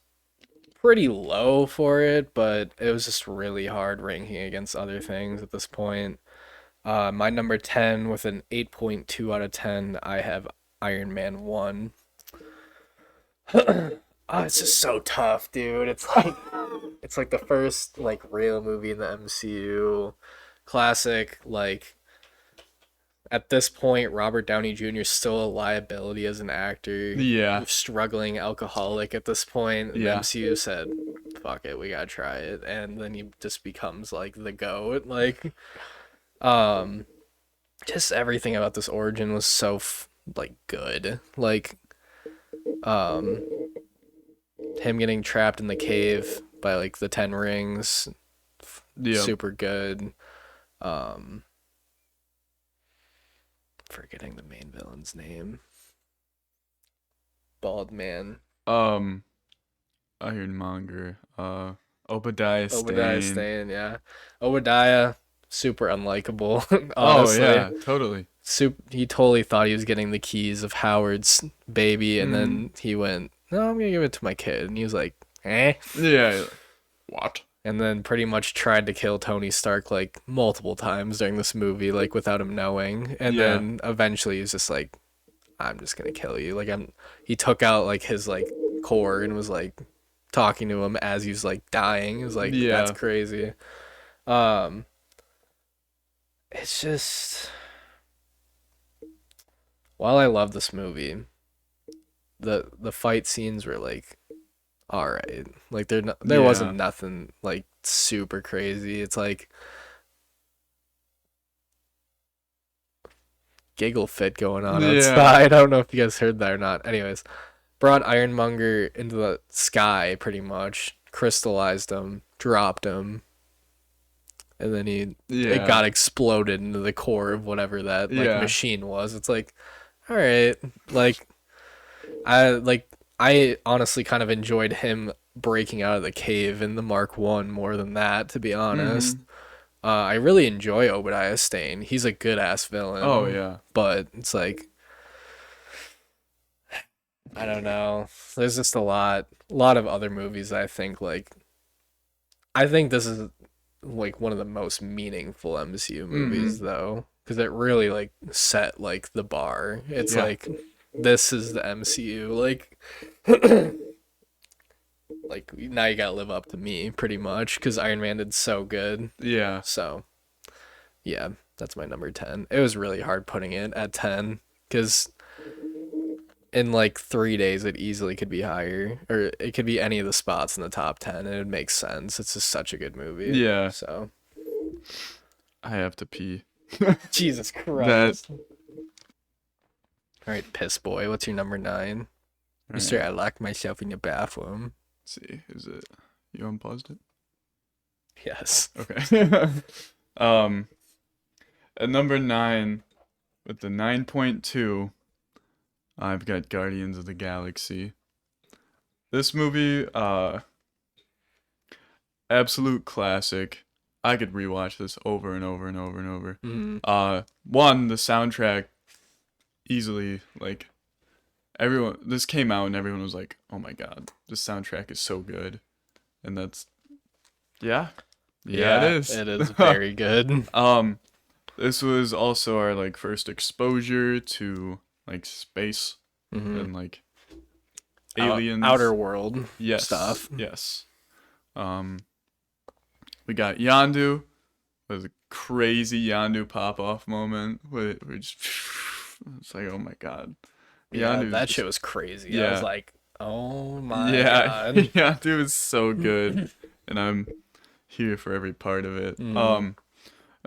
pretty low for it, but it was just really hard ranking against other things at this point. My number 10 with an 8.2 out of 10, I have Iron Man 1. Oh, it's just so tough, dude. It's like the first like real movie in the MCU. Classic, like at this point, Robert Downey Jr. is still a liability as an actor. Yeah, Struggling alcoholic at this point. The yeah, MCU said, "Fuck it, we gotta try it," and then he just becomes like the goat. Um, just everything about this origin was so like good. Um, him getting trapped in the cave by like the Ten Rings, yep. super good. Um, Forgetting the main villain's name. Bald man. Um, Ironmonger. Obadiah Obadiah Stane. Stane, yeah. Obadiah, super unlikable, Oh honestly. yeah, totally. He totally thought he was getting the keys of Howard's baby, and Mm-hmm. then he went, "No, I'm gonna give it to my kid." And he was like, "Eh." Yeah. What? And then pretty much tried to kill Tony Stark like multiple times during this movie, like without him knowing. And Yeah. then eventually he's just like, "I'm just gonna kill you." He took out like his like core and was like talking to him as he was like dying. It was like, that's Yeah. crazy. Um, it's just while I love this movie, the fight scenes were like all right. Like there Yeah. wasn't nothing like super crazy. It's like giggle fit going on Yeah. outside. I don't know if you guys heard that or not. Anyways, brought Ironmonger into the sky pretty much, crystallized him, dropped him, and then it Yeah. got exploded into the core of whatever that like Yeah. machine was. It's like, all right, like I honestly kind of enjoyed him breaking out of the cave in the Mark One more than that, to be honest. Mm-hmm. I really enjoy Obadiah Stane. He's a good ass Oh villain, yeah. but it's like I don't know. There's just a lot of other movies I think like I think this is like one of the most meaningful MCU Mm-hmm. movies though, because it really like set like the bar. It's Yeah. like this is the MCU. Like now you gotta live up to me pretty much because Iron Man did so good. Yeah. So yeah, that's my number 10. It was really hard putting it at 10 because in like 3 days it easily could be higher or it could be any of the spots in the top 10 and it makes sense. It's just such a good movie. Yeah. So I have to pee. Jesus That. Christ. All right, piss boy. What's your number 9? All Mister, right. I locked myself in the bathroom. Let's see. Is it? You unpaused it? Yes. Okay. um. At number 9 with the 9.2, I've got Guardians of the Galaxy. This movie, absolute classic. I could rewatch this over and over and over and over. Mm. One, the soundtrack easily like everyone. This came out and everyone was like, "Oh my god, this soundtrack is so good," and that's yeah, yeah, it Yeah, is. it is very good. um, this was also our like first exposure to like space Mm-hmm. and like aliens. Outer world Yes, stuff. yes. Um, we got Yandu. Was a crazy Yandu pop off moment where we just it's like oh my god. Yeah, Yandu's that just shit was crazy. I was yeah. like, oh my Yeah, god. Yandu is so good and I'm here for every part of it. Mm.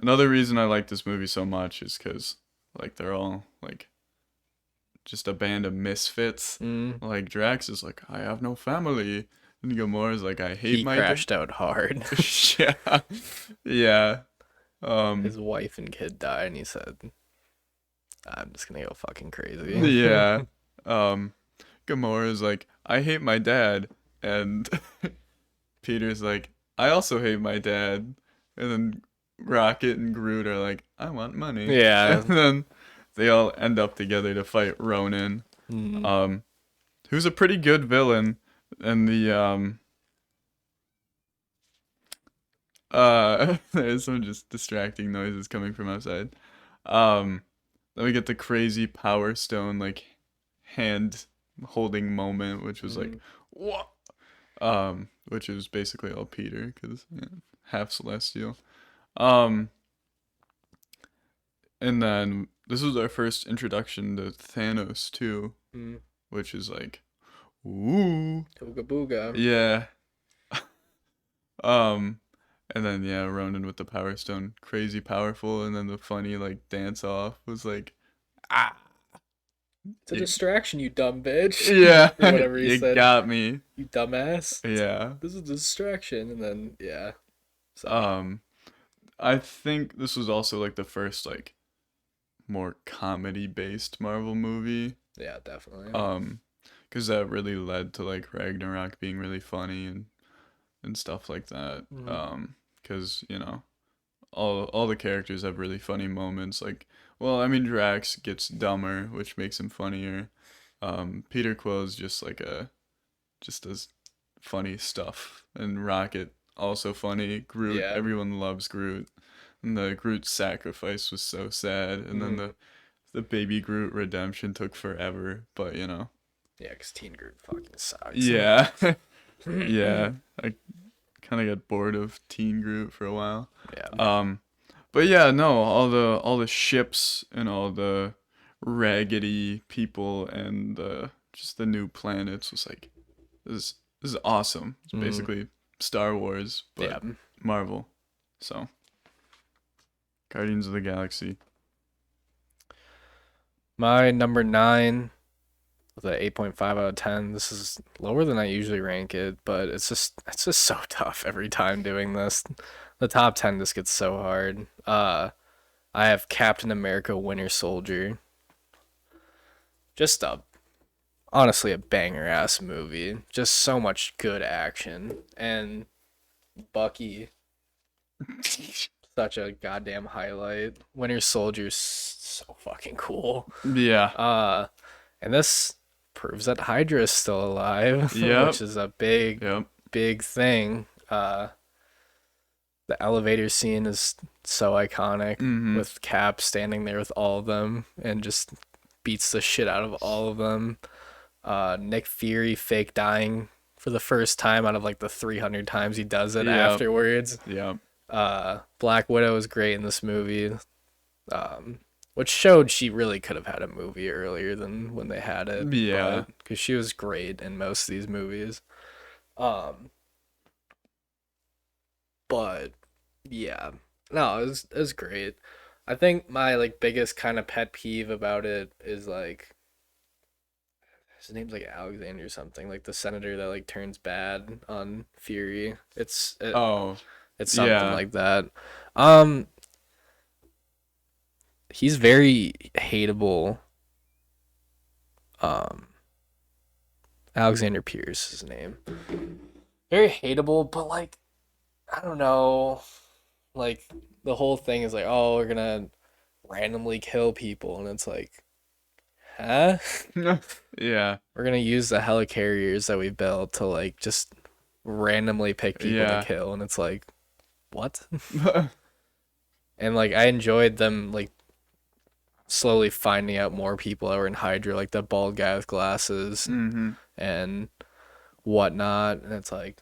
Another reason I like this movie so much is cuz like they're all like just a band of misfits. Mm. Like Drax is like I have no family and Gamora's like I hate He my dad. crashed out hard. Yeah. Yeah. Um His wife and kid died, and he said, I'm just gonna go fucking crazy. yeah. Um Gamora's like, I hate my dad. And Peter's like, I also hate my dad. And then Rocket and Groot are like, I want money. And Yeah. then they all end up together to fight Ronan. Mm. Um, who's a pretty good villain, and the there's some just distracting noises coming from outside. Um, then we get the crazy Power Stone like hand holding moment, which was like Mm, what? Which is basically all Peter because half Celestial. Um, and then this was our first introduction to Thanos too, mm. which is like, ooh, Ooga booga. yeah. Um, and then yeah, Ronan with the Power Stone, crazy powerful, and then the funny like dance off was like, ah, It's a you, distraction, you dumb bitch. yeah, Or whatever he you said. got me. You dumbass. Yeah. This is a distraction. And then, yeah. So, Um, I think this was also like the first like more comedy based Marvel movie. yeah, definitely. Um, because that really led to like Ragnarok being really funny and stuff like that. Mm. Because all the characters have really funny moments. Like, well, I mean, Drax gets dumber, which makes him funnier. Peter Quill's just like just does funny stuff, and Rocket also funny. Groot, Yeah. everyone loves Groot, and the Groot sacrifice was so sad, and then Mm. the baby Groot redemption took forever, but Yeah, because Teen Groot fucking sucks. yeah, yeah, I kind of got bored of Teen Groot for a while. yeah. Um, but yeah, no, all the ships and all the raggedy people and just the new planets was like this is awesome. It's Mm. basically Star Wars but Yeah. Marvel. So Guardians of the Galaxy. My number nine with a 8.5 out of 10. This is lower than I usually rank it, but it's just so tough every time doing this. The top 10 just gets so hard. I have Captain America Winter Soldier. Just a honestly a banger ass movie. Just so much good action and Bucky such a goddamn highlight. Winter Soldier's so fucking cool. Yeah. Uh and this proves that Hydra is still alive, which Yep. is a big Yep. big thing. The elevator scene is so iconic Mhm. with Cap standing there with all of them and just beats the shit out of all of them. Nick Fury fake dying for the first time out of like the 300 times he does it Yep. afterwards. Yep. Black Widow is great in this movie, um, which showed she really could have had a movie earlier than when they had it, Yeah. but because she was great in most of these movies. Um, but yeah, no, it was great. I think my like biggest kind of pet peeve about it is like his name's like Alexander or something, like the senator that like turns bad on Fury. Oh. It's something Yeah. like that. Um, he's very hateable. Um, Alexander Pierce is his name. Very hateable, but like I don't know, like the whole thing is like, oh, we're gonna randomly kill people, and it's like, huh? Yeah. We're gonna use the helicarriers that we built to like just randomly pick people to Yeah. kill, and it's like, what? And like I enjoyed them like slowly finding out more people that were in Hydra, like the bald guy with glasses Mhm. and whatnot. And it's like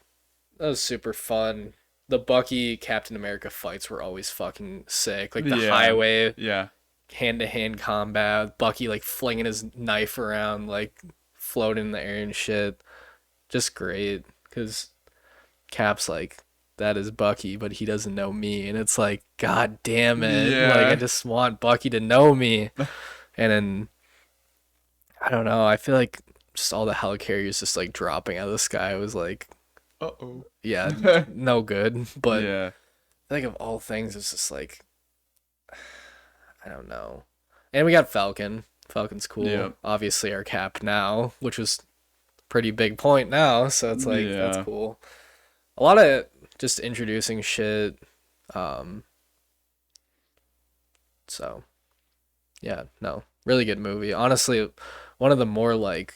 that was super fun. The Bucky Captain America fights were always fucking sick. Like the Yeah. highway Yeah. hand to hand combat, Bucky like flinging his knife around, like floating in the air and shit. Just great. Cause Cap's like, that is Bucky, but he doesn't know me. And it's like, God damn it. Like, I Yeah. just want Bucky to know me. And then, I don't know, I feel like just all the helicarriers just like dropping out of the sky was like, Uh-oh. yeah, no good. But Yeah. I think of all things, it's just like, I don't know. And we got Falcon. Falcon's cool. Yep. Obviously, our Cap now, which was pretty big point now. So it's like, that's Yeah. cool. A lot of just introducing shit. Um, so yeah, no, really good movie. Honestly, one of the more like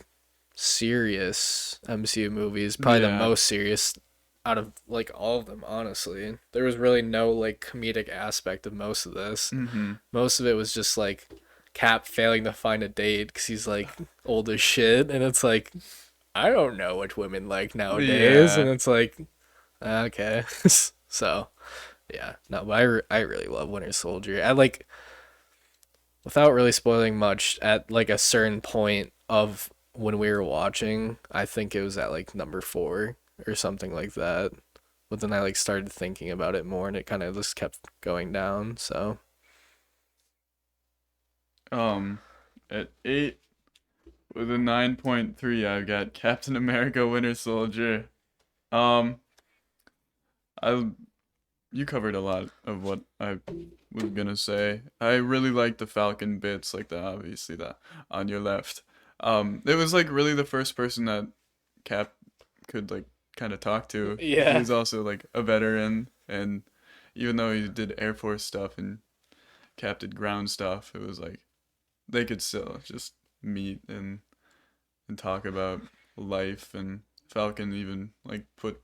serious MCU movies, probably the Yeah. most serious out of like all of them, honestly. There was really no like comedic aspect of most of this. Mm-hmm. Most of it was just like Cap failing to find a date because he's like old as shit, and it's like I don't know what women like nowadays, and Yeah. it's like okay, so yeah, no, but I really love Winter Soldier. I like without really spoiling much at like a certain point of when we were watching, I think it was at like number 4 or something like that. But then I like started thinking about it more and it kind of just kept going down. So Um, at 8 with a 9.3, I've got Captain America Winter Soldier. Um, I you covered a lot of what I was gonna say. I really like the Falcon bits, like the obviously the on your left. It was like really the first person that Cap could like kind of talk to. He yeah, was also like a veteran, and even though he did Air Force stuff and Cap did ground stuff, it was like they could still just meet and talk about life. And Falcon even like put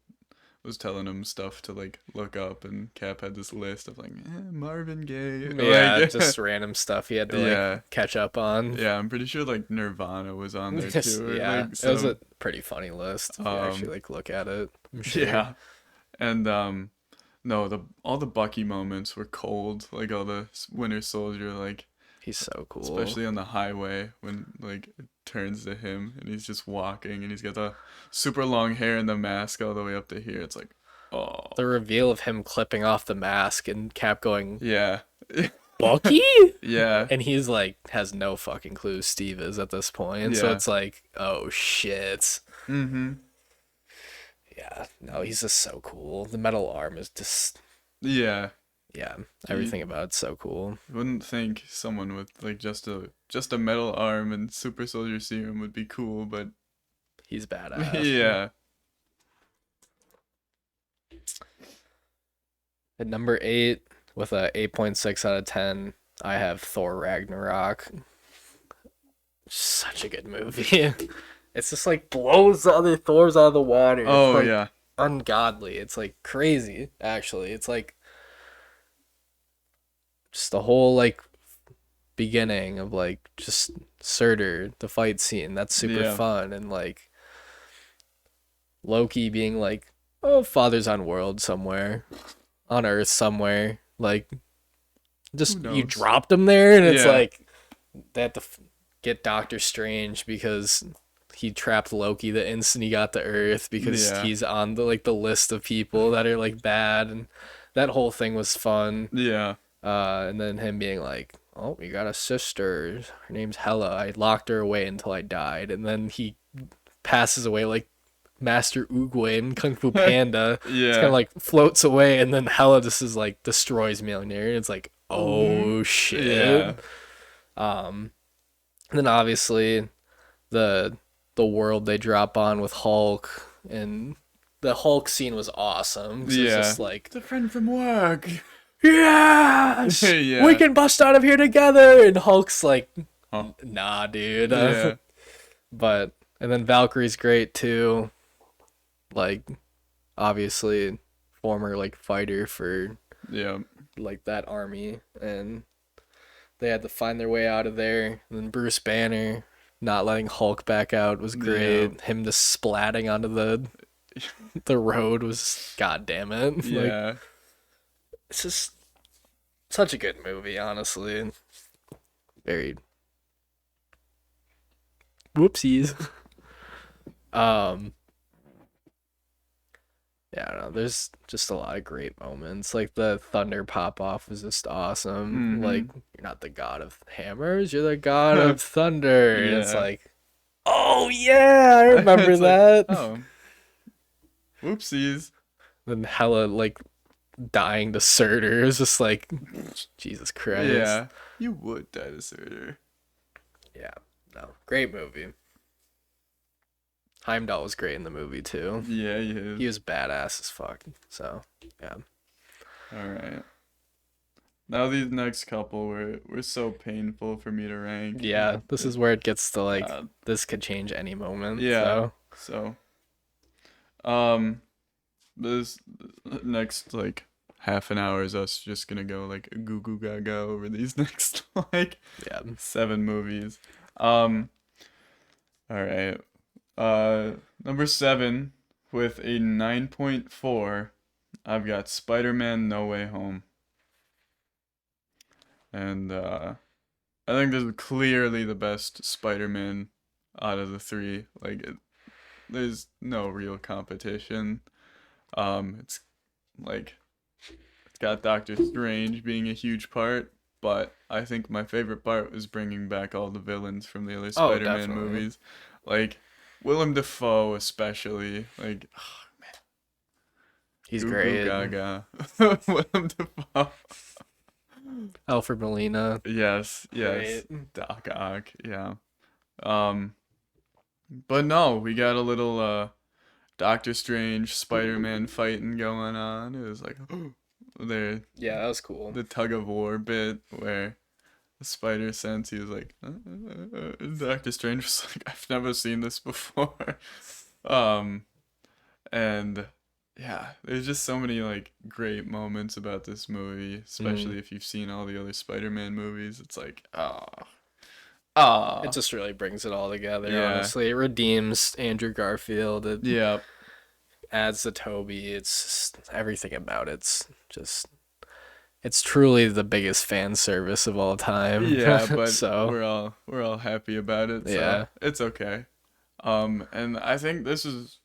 was telling him stuff to like look up, and Cap had this list of like Marvin Gaye, yeah, like just random stuff he had to like yeah, catch up on. yeah. I'm pretty sure like Nirvana was on there too, or Yeah, like it was some a pretty funny list if you actually um like look at it. I'm sure yeah, and no, the all the Bucky moments were cold, like all the Winter Soldier, like he's so cool. especially on the highway when like it turns to him and he's just walking and he's got the super long hair and the mask all the way up to here. It's like, oh The reveal of him clipping off the mask and Cap going, yeah, Bucky? yeah, And he's like, has no fucking clue who Steve is at this point. So yeah. it's like, oh shit. Mm-hmm. Yeah, no, he's just so cool. The metal arm is just, Yeah. yeah, You everything about it's so cool. wouldn't think someone with like just a metal arm and super soldier serum would be cool, but He's badass. yeah. At number 8, with a 8.6 out of 10, I have Thor Ragnarok. Such a good movie. It's just like blows the other Thors out of the water. It's Oh like yeah. ungodly. It's like crazy, actually. It's like just the whole like beginning of like just Surtur, the fight scene. That's super Yeah. fun. And like Loki being like, oh, father's on world somewhere, on Earth somewhere. Like, Who just you knows? dropped him there, and it's Yeah. like they have to get Doctor Strange because he trapped Loki the instant he got to Earth because Yeah. he's on the like the list of people that are like bad, and that whole thing was fun. Yeah. And then him being like, "Oh, we got a sister. Her name's Hela. I locked her away until I died." And then he passes away like Master Oogway in Kung Fu Panda. It's kind of Yeah. like floats away, and then Hela just is like destroys Mjolnir. And it's like, oh Yeah. shit. Um, and then obviously the the world they drop on with Hulk, and the Hulk scene was awesome. So it's Yeah. just like, It's a friend from work. yes, we Yeah. can bust out of here together. And Hulk's like, Oh. nah, dude. Yeah. But and then Valkyrie's great too. Like obviously former like fighter for Yeah. like that army, and they had to find their way out of there. And then Bruce Banner not letting Hulk back out was Yeah. great. Him just splatting onto the road was god damn it. Like Yeah. it's just such a good movie, honestly. Very whoopsies. um yeah, I don't know. There's just a lot of great moments. Like the thunder pop off was just awesome. Like Mm-hmm. you're not the god of hammers, you're the god of thunder. And it's Yeah. like, oh yeah, I remember It's like, that. oh, whoopsies. Then Hella like dying to Surtur is just like Jesus Christ. Yeah. You would die to Surtur. Yeah, no, great movie. Heimdall was great in the movie too. Yeah, he is. He was badass as fuck. So yeah, All right. Now these next couple were so painful for me to rank. Yeah, this is where it gets to like God. this could change any moment. Yeah. So So, um, this next like half an hour is us just gonna go like goo goo gaga over these next like yeah. 7 movies. Um, all right. Number 7 with a 9.4, I've got Spider-Man No Way Home. And I think this is clearly the best Spider-Man out of the three. Like there's no real competition. It's like it's got Doctor Strange being a huge part, but I think my favorite part was bringing back all the villains from the other Oh, Spider-Man definitely. movies, like Willem Dafoe especially. Like He's goo goo great. gaga, Willem Dafoe. Alfred Molina, Yes, yes, great. Doc Ock. Yeah. Um, but no, we got a little Doctor Strange Spider-Man fighting going on. It was like there Yeah, that was cool. the tug of war bit where the spider sense he was like Doctor Strange was like I've never seen this before. um and yeah, there's just so many like great moments about this movie, Mm. especially if you've seen all the other Spider-Man movies. It's like It ah just really brings it all together, yeah, honestly. It redeems Andrew Garfield. It yeah, adds to Toby. It's just, everything about it's just it's truly the biggest fan service of all time. yeah, but So, we're all happy about it, so yeah. it's okay. And I think this is,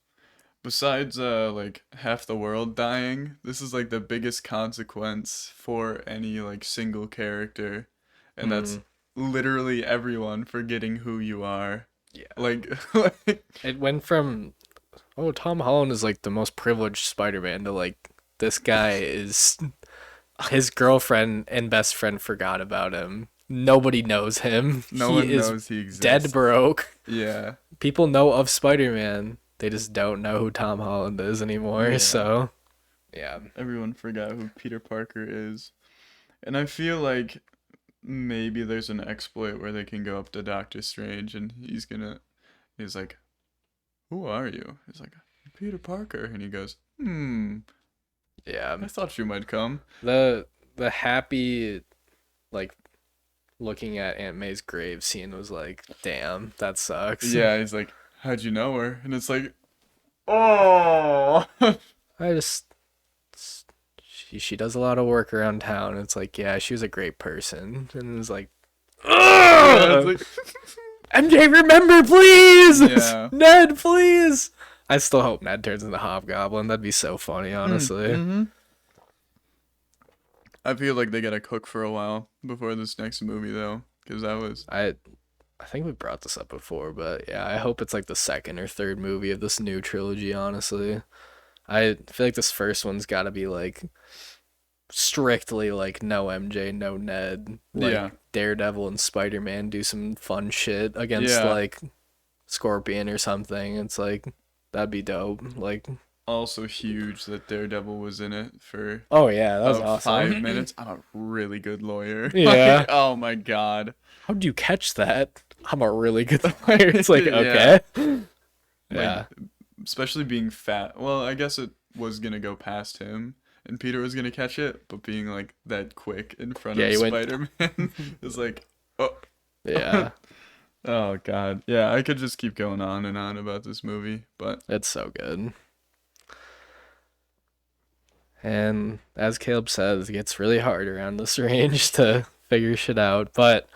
besides like half the world dying, this is like the biggest consequence for any like single character, and that's Mm, literally everyone forgetting who you are. yeah. Like, like It went from oh, Tom Holland is like the most privileged Spider-Man to like this guy is his girlfriend and best friend forgot about him. Nobody knows him. no He one is knows he dead exists. broke. Yeah, People know of Spider-Man. They just don't know who Tom Holland is anymore. yeah. So, yeah. Everyone forgot who Peter Parker is, and I feel like maybe there's an exploit where they can go up to Doctor Strange and he's like, "Who are you?" He's like, "Peter Parker," and he goes, Yeah. I thought you might come." The happy like looking at Aunt May's grave scene was like, damn, that sucks. Yeah, he's like, "How'd you know her?" And it's like, "Oh." I just she does a lot of work around town. It's like, yeah, she was a great person. And it was like, Yeah, it's ugh! like, MJ, remember, please! yeah. Ned, please! I still hope Ned turns into Hobgoblin. That'd be so funny, honestly. Mm-hmm. I feel like they gotta cook for a while before this next movie, though, because that was, I I think we brought this up before, but yeah, I hope it's like the second or third movie of this new trilogy, honestly. I feel like this first one's got to be like strictly like no MJ, no Ned, like yeah, Daredevil and Spider-Man do some fun shit against yeah. like Scorpion or something. It's like that'd be dope. Like, Also huge that Daredevil was in it for oh yeah, that was 5 minutes. awesome. I'm a really good lawyer. Like, Yeah. oh my god. How'd you catch that? I'm a really good player. It's like, Yeah. okay. Like, Yeah. especially being fat. Well, I guess it was gonna go past him, and Peter was gonna catch it, but being like that quick in front Yeah, of he went. Spider-Man is like, oh, Yeah, oh god. Yeah, I could just keep going on and on about this movie, but it's so good. And as Caleb says, it gets really hard around this range to figure shit out. But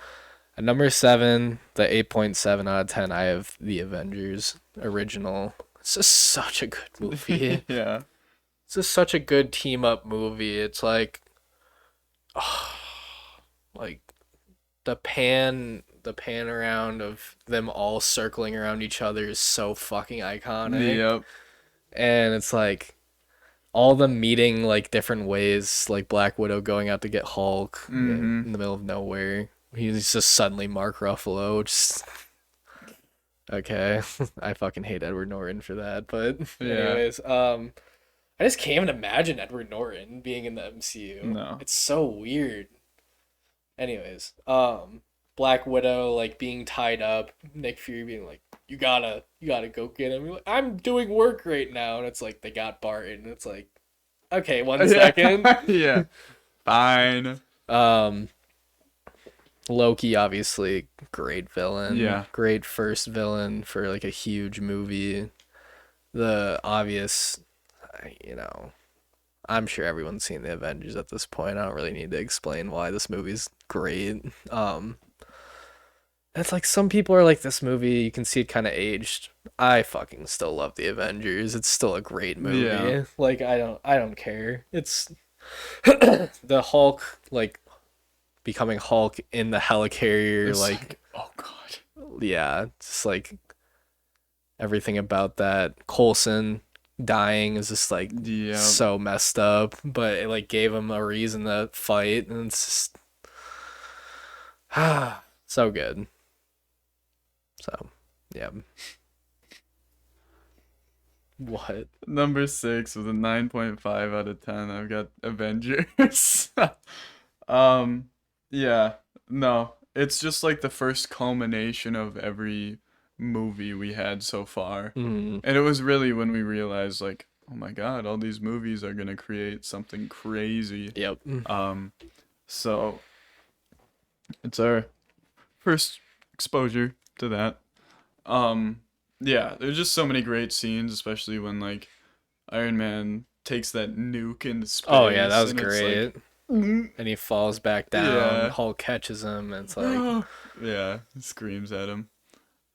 at number 7, the 8.7 out of 10, I have The Avengers original. It's just such a good movie. yeah, It's just such a good team up movie. It's like the pan around of them all circling around each other is so fucking iconic. yep, And it's like all them meeting like different ways, like Black Widow going out to get Hulk mm-hmm, in the middle of nowhere. He's just suddenly Mark Ruffalo. Just okay. I fucking hate Edward Norton for that. But yeah, anyways, I just can't even imagine Edward Norton being in the MCU. no, It's so weird. Anyways, Black Widow like being tied up, Nick Fury being like, you gotta go get him. You're like, I'm doing work right now, and it's like they got Barton. And it's like, okay, one Yeah, second. yeah. Fine. um, Loki, obviously, great villain, Yeah. great first villain for like a huge movie. The obvious, you know, I'm sure everyone's seen the Avengers at this point. I don't really need to explain why this movie's great. It's like some people are like this movie, you can see it kind of aged. I fucking still love the Avengers. It's still a great Yeah. movie. Like I don't care. It's the Hulk like becoming Hulk in the helicarrier It's like like, oh god. yeah, just like everything about that. Coulson dying is just like Yeah. so messed up, but it like gave him a reason to fight and it's just so good. So, yeah. What? Number 6 with a 9.5 out of 10. I've got Avengers. Um, yeah, no, it's just like the first culmination of every movie we had so far. Mm, And it was really when we realized, like, oh my God, all these movies are gonna create something crazy. yep. Um, so it's our first exposure to that. Um, yeah, there's just so many great scenes, especially when like Iron Man takes that nuke into Oh yeah, that space was and it's like, great. And he falls back down. yeah. Hulk catches him, and it's like, Yeah, screams at him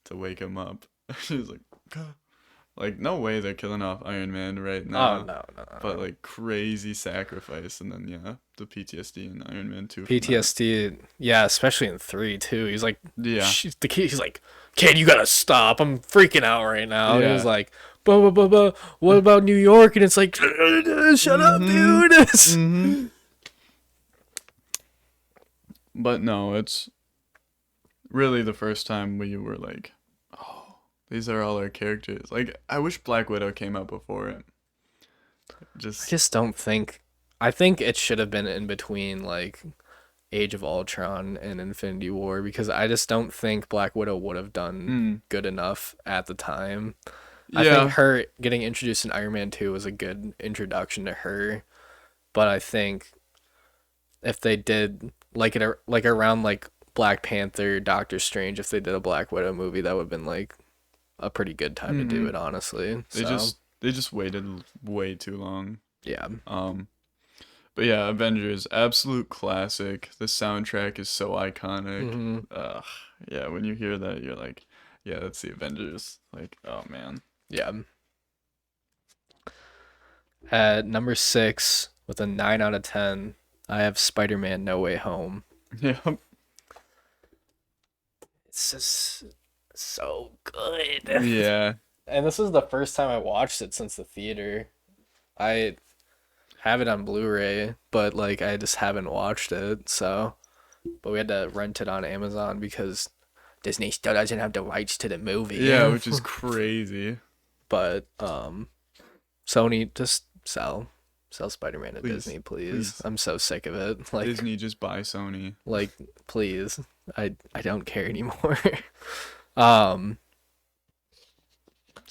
to wake him up. She's like, "Gah." Like no way they're killing off Iron Man right oh now, no, no, but no. like crazy sacrifice, and then yeah, the PTSD in Iron Man 2 from that. PTSD. Yeah, especially in 3 too. He's like, Yeah, the kid. He's like, kid, you gotta stop. I'm freaking out right now. And he's yeah. like, but, what about New York? And it's like, shut up, Mhm. dude. Mhm. But no, it's really the first time we were like, oh, these are all our characters. Like I wish Black Widow came out before it. I Just just don't think. I think it should have been in between like Age of Ultron and Infinity War because I just don't think Black Widow would have done mm, good enough at the time. I think yeah. her getting introduced in Iron Man 2 was a good introduction to her, but I think if they did like it like around like Black Panther, Doctor Strange, if they did a Black Widow movie, that would have been like a pretty good time to do Mhm. it, honestly. They So, just waited way too long. yeah. Um, but yeah, Avengers, absolute classic. The soundtrack is so iconic. Hmm. Ugh, yeah, when you hear that, you're like, yeah, that's the Avengers. Like, oh man. Yeah. At number 6 with a 9 out of 10, I have Spider-Man No Way Home. Yep. It's just so good. Yeah. And this is the first time I watched it since the theater. I have it on Blu-ray, but like I just haven't watched it. So, but we had to rent it on Amazon because Disney still doesn't have the rights to the Yeah, movie. which is crazy. But Sony just sell Spider-Man to Please, Disney, please. please. I'm so sick of it. Like Disney just buy Sony. like please. I don't care anymore. um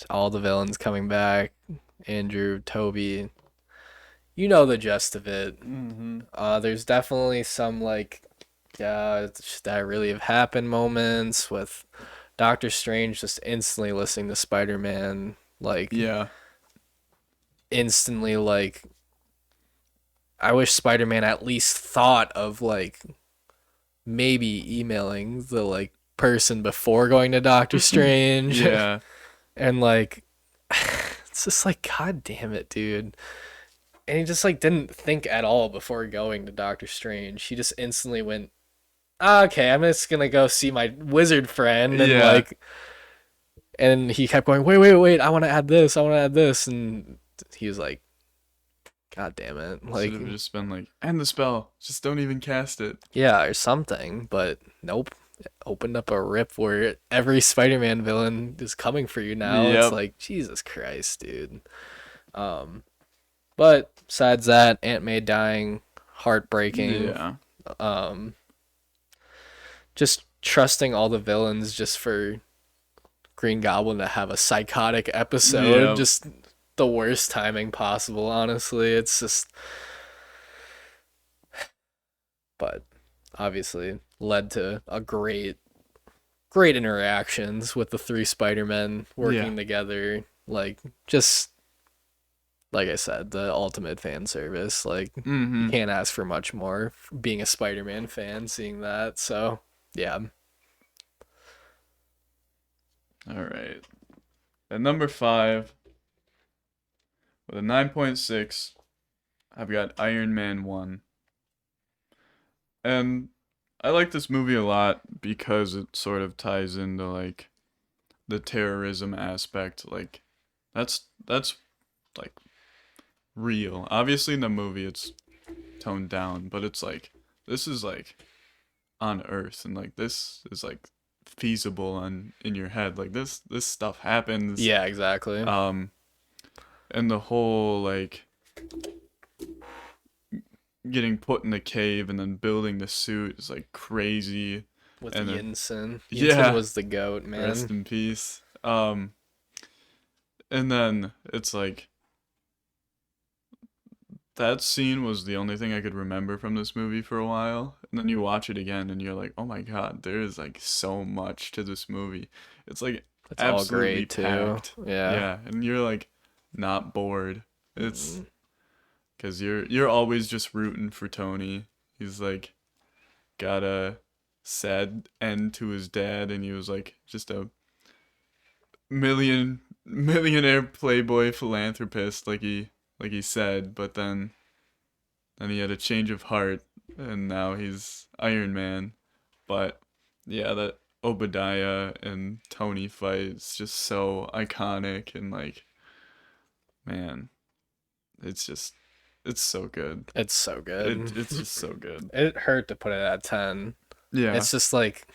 all the villains coming back. Andrew, Toby. You know the gist of it. Mm-hmm. There's definitely some like that really have happened moments with Doctor Strange just instantly listening to Spider-Man like Yeah. instantly like I wish Spider-Man at least thought of like maybe emailing the like person before going to Doctor Strange Yeah. and like it's just like god damn it, dude. And he just like didn't think at all before going to Doctor Strange. He just instantly went, okay, I'm just gonna go see my wizard friend and Yeah. like and he kept going, wait, I wanna add this, I wanna add this and he was like, god damn it. Should Like have just been like, end the spell. Just don't even cast it. yeah, or something, but nope. It opened up a rip where every Spider-Man villain is coming for you now. It's Yep. like, Jesus Christ, dude. Um, but besides that, Aunt May dying, heartbreaking. Yeah. Um, just trusting all the villains just for Green Goblin to have a psychotic episode, Yeah. just the worst timing possible, honestly. It's just, but obviously led to a great interactions with the three Spider-Men Yeah. working together. Like, just like I said, the ultimate fan service. Like, you Mm-hmm. can't ask for much more being a Spider-Man fan, seeing that. So, yeah. All right. At number 5, with a 9.6, I've got Iron Man 1. And I like this movie a lot because it sort of ties into like the terrorism aspect. Like that's like real. Obviously in the movie it's toned down, but it's like this is like on Earth, and like this is like feasible on in your head. Like this stuff happens. Yeah, exactly. Um and the whole like getting put in the cave and then building the suit is like crazy. With And then Yinsen. Yinsen yeah, was the goat, rest man. in peace. And then it's like that scene was the only thing I could remember from this movie for a while. And then you watch it again and you're like, "Oh my god, there is like so much to this movie." It's like It's all absolutely great, too. packed. Yeah. Yeah, and you're like not bored. It's Mm. cuz you're always just rooting for Tony. He's like got a sad end to his dad, and he was like just a millionaire playboy philanthropist like he said, but then he had a change of heart and now he's Iron Man. But yeah, that Obadiah and Tony fight is just so iconic, and like man, it's just it's so good. It's so good. It's just so good. It hurt to put it at 10. Yeah. It's just like,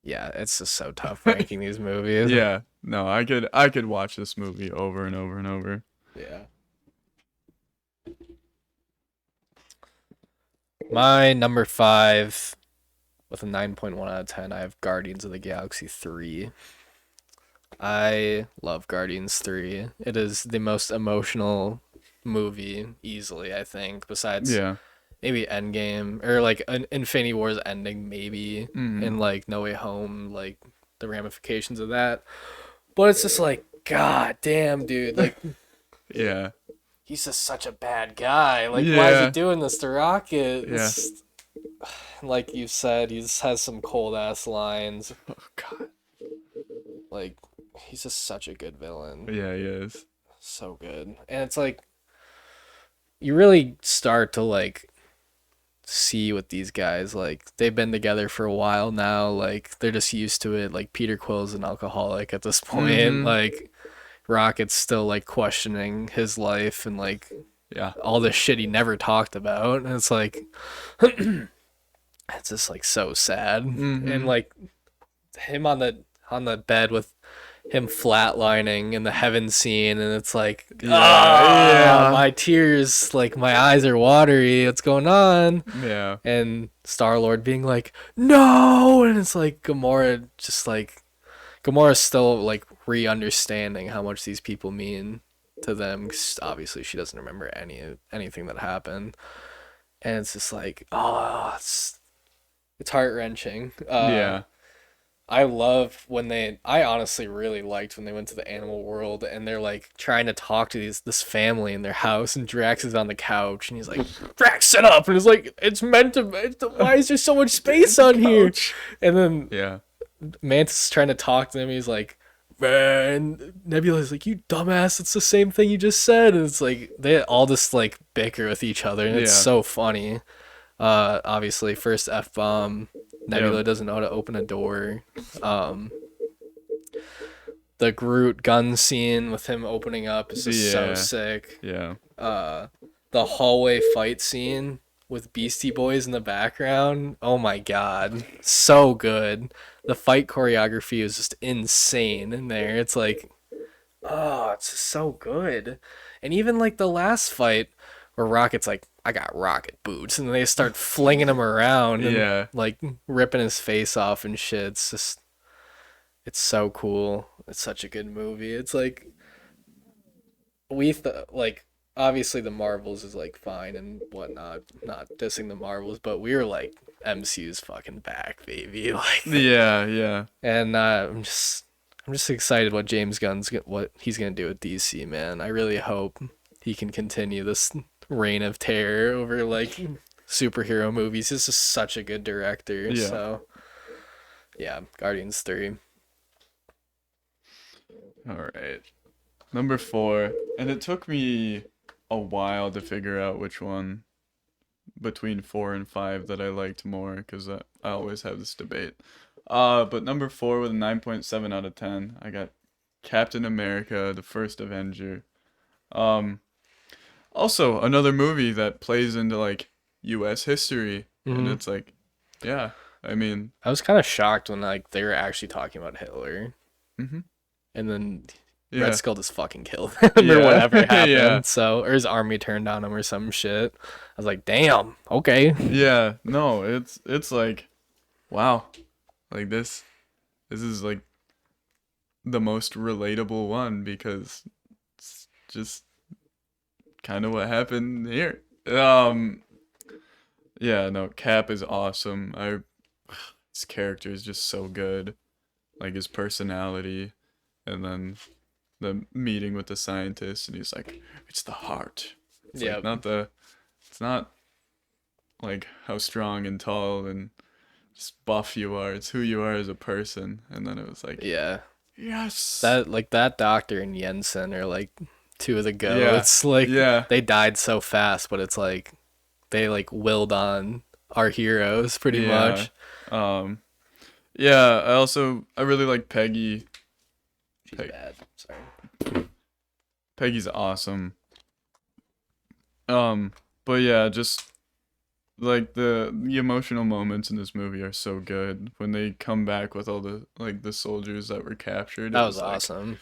yeah, it's just so tough ranking these movies. Yeah. No, I could watch this movie over and over and over. Yeah. My number 5, with a 9.1 out of 10, I have Guardians of the Galaxy 3. I love Guardians 3. It is the most emotional movie, easily, I think, besides Yeah. maybe Endgame, or like an Infinity War's ending, maybe, Mhm. and like No Way Home, like the ramifications of that. But it's just like, god damn, dude, like, Yeah. he's just such a bad guy. Like, why is he Yeah. doing this to Rocket? Yeah. Like you said, he just has some cold ass lines. Oh god. Like, he's just such a good villain. Yeah, he is. So good. And it's like, you really start to like see with these guys, like they've been together for a while now, like they're just used to it. Like Peter Quill's an alcoholic at this point. Mhm. Like Rocket's still like questioning his life and like Yeah. all this shit he never talked about. And it's like it's just like so sad. And Mhm. like him on the bed with him flatlining in the heaven scene, and it's like, Yeah. Yeah. my tears, like my eyes are watery, what's going on? Yeah. And Star-Lord being like, no, and it's like Gamora just like, Gamora's still like re-understanding how much these people mean to them, 'cause obviously she doesn't remember anything that happened. And it's just like, oh, it's heart-wrenching. Yeah. I love when I honestly really liked when they went to the animal world and they're like trying to talk to this family in their house, and Drax is on the couch and he's like, Drax, sit up, and it's like, why is there so much space on here? Ouch. And then Yeah. Mantis is trying to talk to him, he's like, man, Nebula's like, you dumbass, it's the same thing you just said. And it's like they all just like bicker with each other, and it's Yeah. so funny. Obviously first F-bomb, Nebula Yeah. doesn't know how to open a door. Um, the Groot gun scene with him opening up is just so Yeah. sick. Yeah. The hallway fight scene with Beastie Boys in the background, oh my god, so good. The fight choreography is just insane in there. It's like, oh, it's just so good. And even like the last fight where Rocket's like, I got rocket boots, and they start flinging him around and Yeah. like ripping his face off and shit. It's so cool. It's such a good movie. It's like like obviously the Marvels is like fine and whatnot, not dissing the Marvels, but we were like MCU's fucking back, baby. Like, Yeah, yeah. and I'm just excited what he's gonna do with DC, man. I really hope he can continue this reign of terror over like superhero movies. He's just such a good director. Yeah. So yeah, Guardians 3. All right. Number 4. And it took me a while to figure out which one between 4 and 5 that I liked more because I always have this debate. But number 4 with a 9.7 out of 10, I got Captain America, the First Avenger. Um, Also another movie that plays into like U.S. history, and Mm-hmm. it's like, yeah, I mean, I was kind of shocked when like they were actually talking about Hitler, hmm and then Red yeah, Skull just fucking killed him or yeah, whatever yeah, happened. So, or his army turned on him or some shit. I was like, damn, okay. yeah. No, it's like, wow, like this is like the most relatable one because it's just kind of what happened here. Yeah, no, Cap is awesome. His character is just so good, like his personality, and then the meeting with the scientist, and he's like, "It's the heart." It's like Yep. it's not like how strong and tall and just buff you are. It's who you are as a person. And then it was like, Yeah. yes, That doctor and Jensen are like two of the yeah, goats. Like yeah, they died so fast, but it's like they like willed on our heroes pretty yeah. much. Um, yeah. I really like Peggy. She's Pe- bad. Sorry. Peggy's awesome. Um, but yeah, just like the emotional moments in this movie are so good when they come back with all the soldiers that were captured. It That was was like, awesome.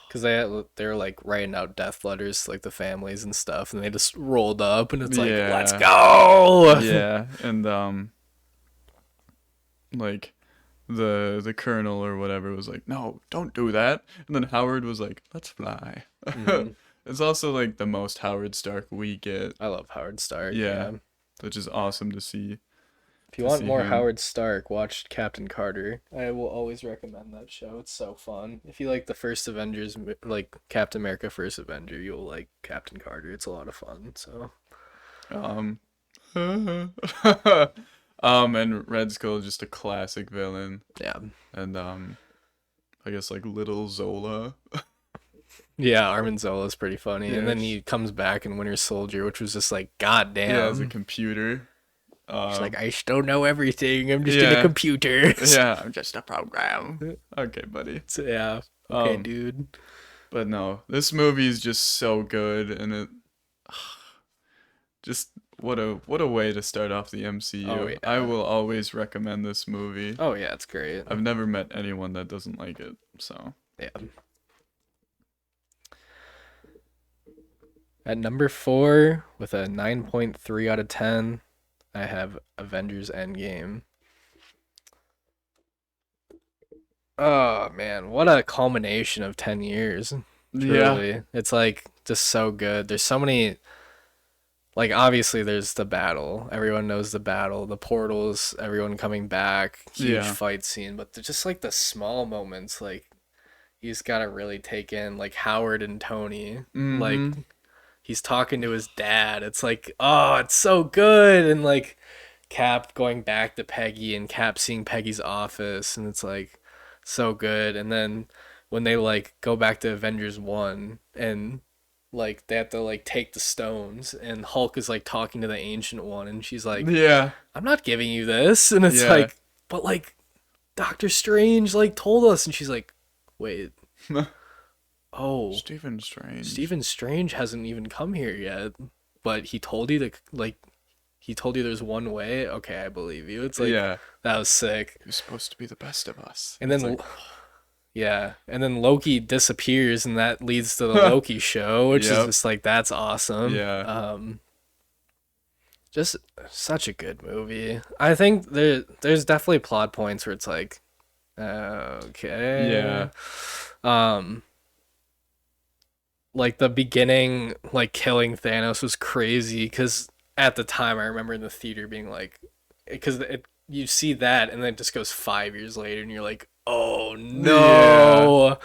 Cause they were like writing out death letters to like the families and stuff, and they just rolled up, and it's like, let's yeah, go. yeah, and like the colonel or whatever was like, no, don't do that, and then Howard was like, let's fly. Hmm. It's also like the most Howard Stark we get. I love Howard Stark. Yeah, Yeah. which is awesome If you to want see more him. Howard Stark, watch Captain Carter. I will always recommend that show. It's so fun. If you like the first Avengers, like Captain America: First Avenger, you'll like Captain Carter. It's a lot of fun. So Um, and Red Skull just a classic villain, yeah, and I guess like Little Zola. yeah. Armin Zola is pretty funny, and Yeah, then he comes back in Winter Soldier, which was just like, god yeah, as a damn. computer. He's like, Um, I still know everything. I'm just in a yeah, computer. yeah, I'm just a program. Okay, buddy. So, yeah. Okay, Um, dude. but no, this movie is just so good, and it just what a way to start off the Oh MCU. I yeah. will always recommend this movie. Oh yeah, it's great. I've never met anyone that doesn't like it, so. Yeah. At number 4 with a 9.3 out of 10, I have Avengers Endgame. Oh man, what a culmination of 10 years. Yeah, Truly. It's like just so good. There's so many, like obviously there's the battle. Everyone knows the battle, the portals, everyone coming back, huge yeah. fight scene, but they're just like the small moments like you just got to really take in like Howard and Tony. Like Mm-hmm. he's talking to his dad. It's like, oh, it's so good. And like Cap going back to Peggy and Cap seeing Peggy's office, and it's like so good. And then when they like go back to Avengers 1 and like they have to like take the stones, and Hulk is like talking to the Ancient One, and she's like, Yeah, I'm not giving you this. And it's yeah. like, but like Doctor Strange like told us, and she's like, wait, oh, Stephen Strange. Stephen Strange hasn't even come here yet, but he told you to like he told you there's one way. Okay, I believe you. It's like Yeah, that was sick. you're supposed to be the best of us. And It's then like, Yeah, and then Loki disappears, and that leads to the Loki show, which is Yep. just like that's awesome. Yeah. Just such a good movie. I think there's definitely plot points where it's like, okay, Yeah. um, like the beginning, like killing Thanos was crazy because at the time I remember in the theater being like, because it you see that and then it just goes 5 years later and you're like, oh Yeah. no.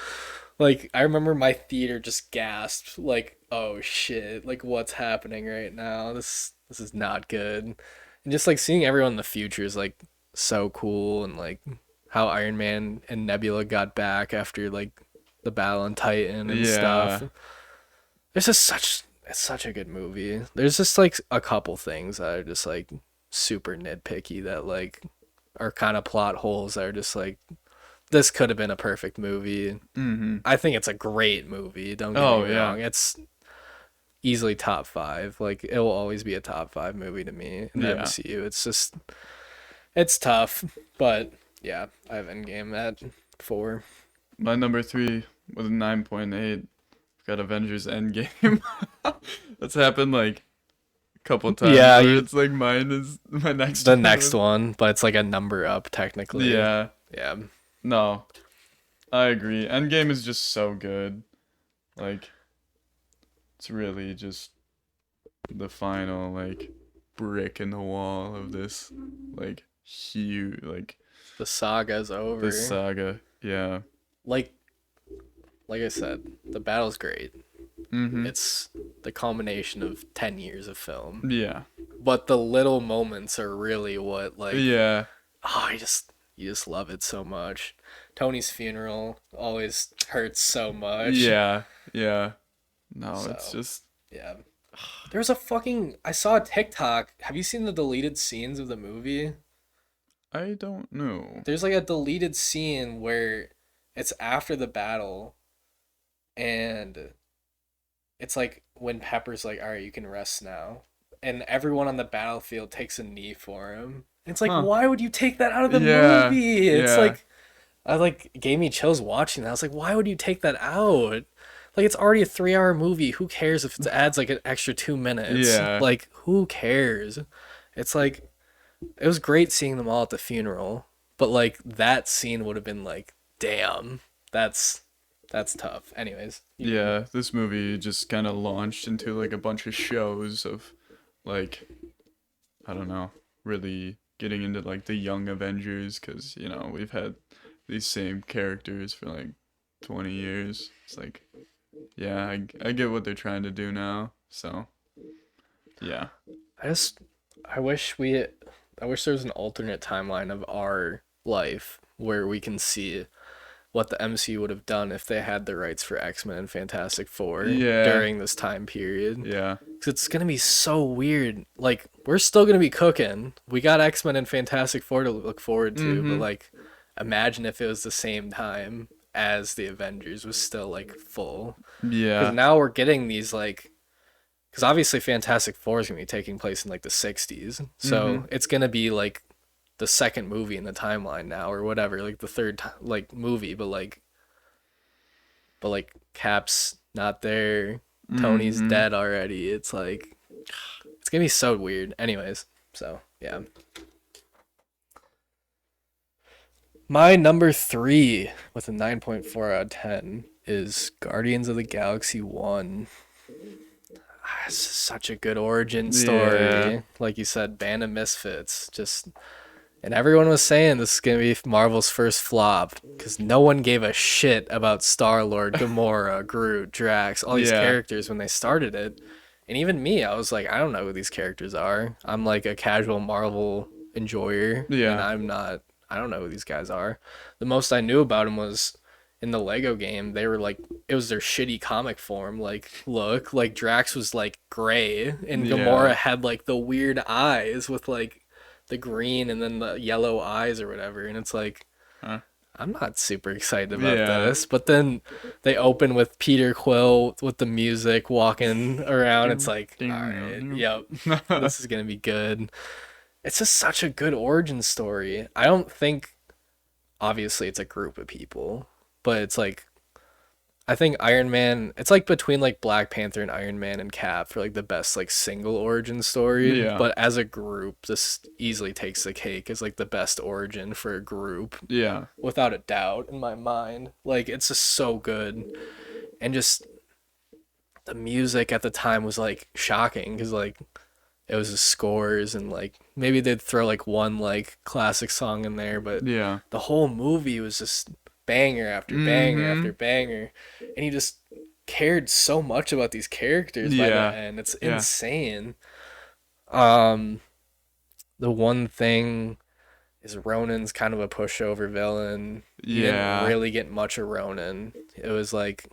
Like I remember my theater just gasped, like, "Oh shit! Like what's happening right now? This is not good." And just like seeing everyone in the future is like so cool, and like how Iron Man and Nebula got back after like the battle on Titan and stuff. Yeah. This is it's such a good movie. There's just like a couple things that are just like super nitpicky that like are kind of plot holes that are just like this could have been a perfect movie. Mhm. I think it's a great movie. Don't get me Oh yeah. wrong. It's easily top five. Like it will always be a top five movie to me in the Yeah. MCU. It's just it's tough, but yeah, I have Endgame at 4. My number three with a 9.8. Got Avengers Endgame. That's happened like a couple times Yeah, where you it's like mine is my next the one next was. one, but it's like a number up technically. Yeah. Yeah, No, I agree. Endgame is just so good. Like it's really just the final like brick in the wall of this like huge like the saga's this over. saga. Yeah. Like like I said, the battle's great. Mhm. It's the culmination of 10 years of film. Yeah. But the little moments are really what like Yeah. oh, you just love it so much. Tony's funeral always hurts so much. Yeah. Yeah. No, it's So, just yeah. There's a fucking I saw a TikTok. Have you seen the deleted scenes of the movie? I don't know. There's like a deleted scene where it's after the battle and it's like when Pepper's like, "All right, you can rest now." And everyone on the battlefield takes a knee for him. It's like, Huh. why would you take that out of the Yeah. movie? It's Yeah. like I like gave me chills watching that. I was like, why would you take that out? Like it's already a 3 hour movie. Who cares if it adds like an extra 2 minutes? Yeah. Like who cares? It's like it was great seeing them all at the funeral, but like that scene would have been like, damn, that's that's tough. Anyways, you Yeah, this movie just kind of launched into like a bunch of shows of like I don't know, really getting into like the young Avengers cuz we've had these same characters for like 20 years. It's like yeah, I get what th're trying to do now. So, yeah. I just I wish we I wish there was an alternate timeline of our life where we can see what the MCU would have done if they had the rights for X-Men and Fantastic Four Yeah. during this time period. Yeah. Cause it's gonna be so weird. Like we're still gonna be cooking. We got X-Men and Fantastic Four to look forward to, but Mhm. like imagine if it was the same time as the Avengers was still like full. Because Yeah. now we're getting these like because obviously Fantastic Four is gonna be taking place in like the 60s, so Mhm. it's gonna be like the second movie in the timeline now or whatever, like the like movie, but like Cap's not there, Tony's Mhm. dead already. It's like it's gonna be so weird. Anyways, so yeah, my number three with a 9.4 out of 10 is Guardians of the Galaxy 1. It's such a good origin Yeah. story. Like you said, Band of Misfits. Just and everyone was saying this is gonna be Marvel's first flop because no one gave a shit about Star Lord, Gamora, Groot, Drax, all these Yeah. characters when they started it. And even me, I was like, I don't know who these characters are. I'm like a casual Marvel enjoyer, and Yeah. I'm not. I don't know who these guys are. The most I knew about them was in the Lego game. They were like, it was their shitty comic form. Like, look, like Drax was like gray, and Yeah. Gamora had like the weird eyes with like the green and then the yellow eyes or whatever. And it's like, Huh. I'm not super excited about Yeah. this. But then they open with Peter Quill with the music walking around. It's Ding, like, all right, ding, yep, ding. this is gonna be good. It's just such a good origin story. I don't think obviously it's a group of people, but it's like I think Iron Man, it's like between like Black Panther and Iron Man and Cap for like the best like single origin story, Yeah. but as a group, this easily takes the cake as like the best origin for a group Yeah. without a doubt in my mind. Like it's just so good, and just the music at the time was like shocking because like it was the scores and like maybe they'd throw like one like classic song in there, but Yeah. the whole movie was just banger after banger Mm-hmm. after banger, and he just cared so much about these characters by the Yeah. end. It's Yeah. insane. Um, the one thing is Ronan's kind of a pushover villain. You didn't Yeah. really get much of Ronan. It was like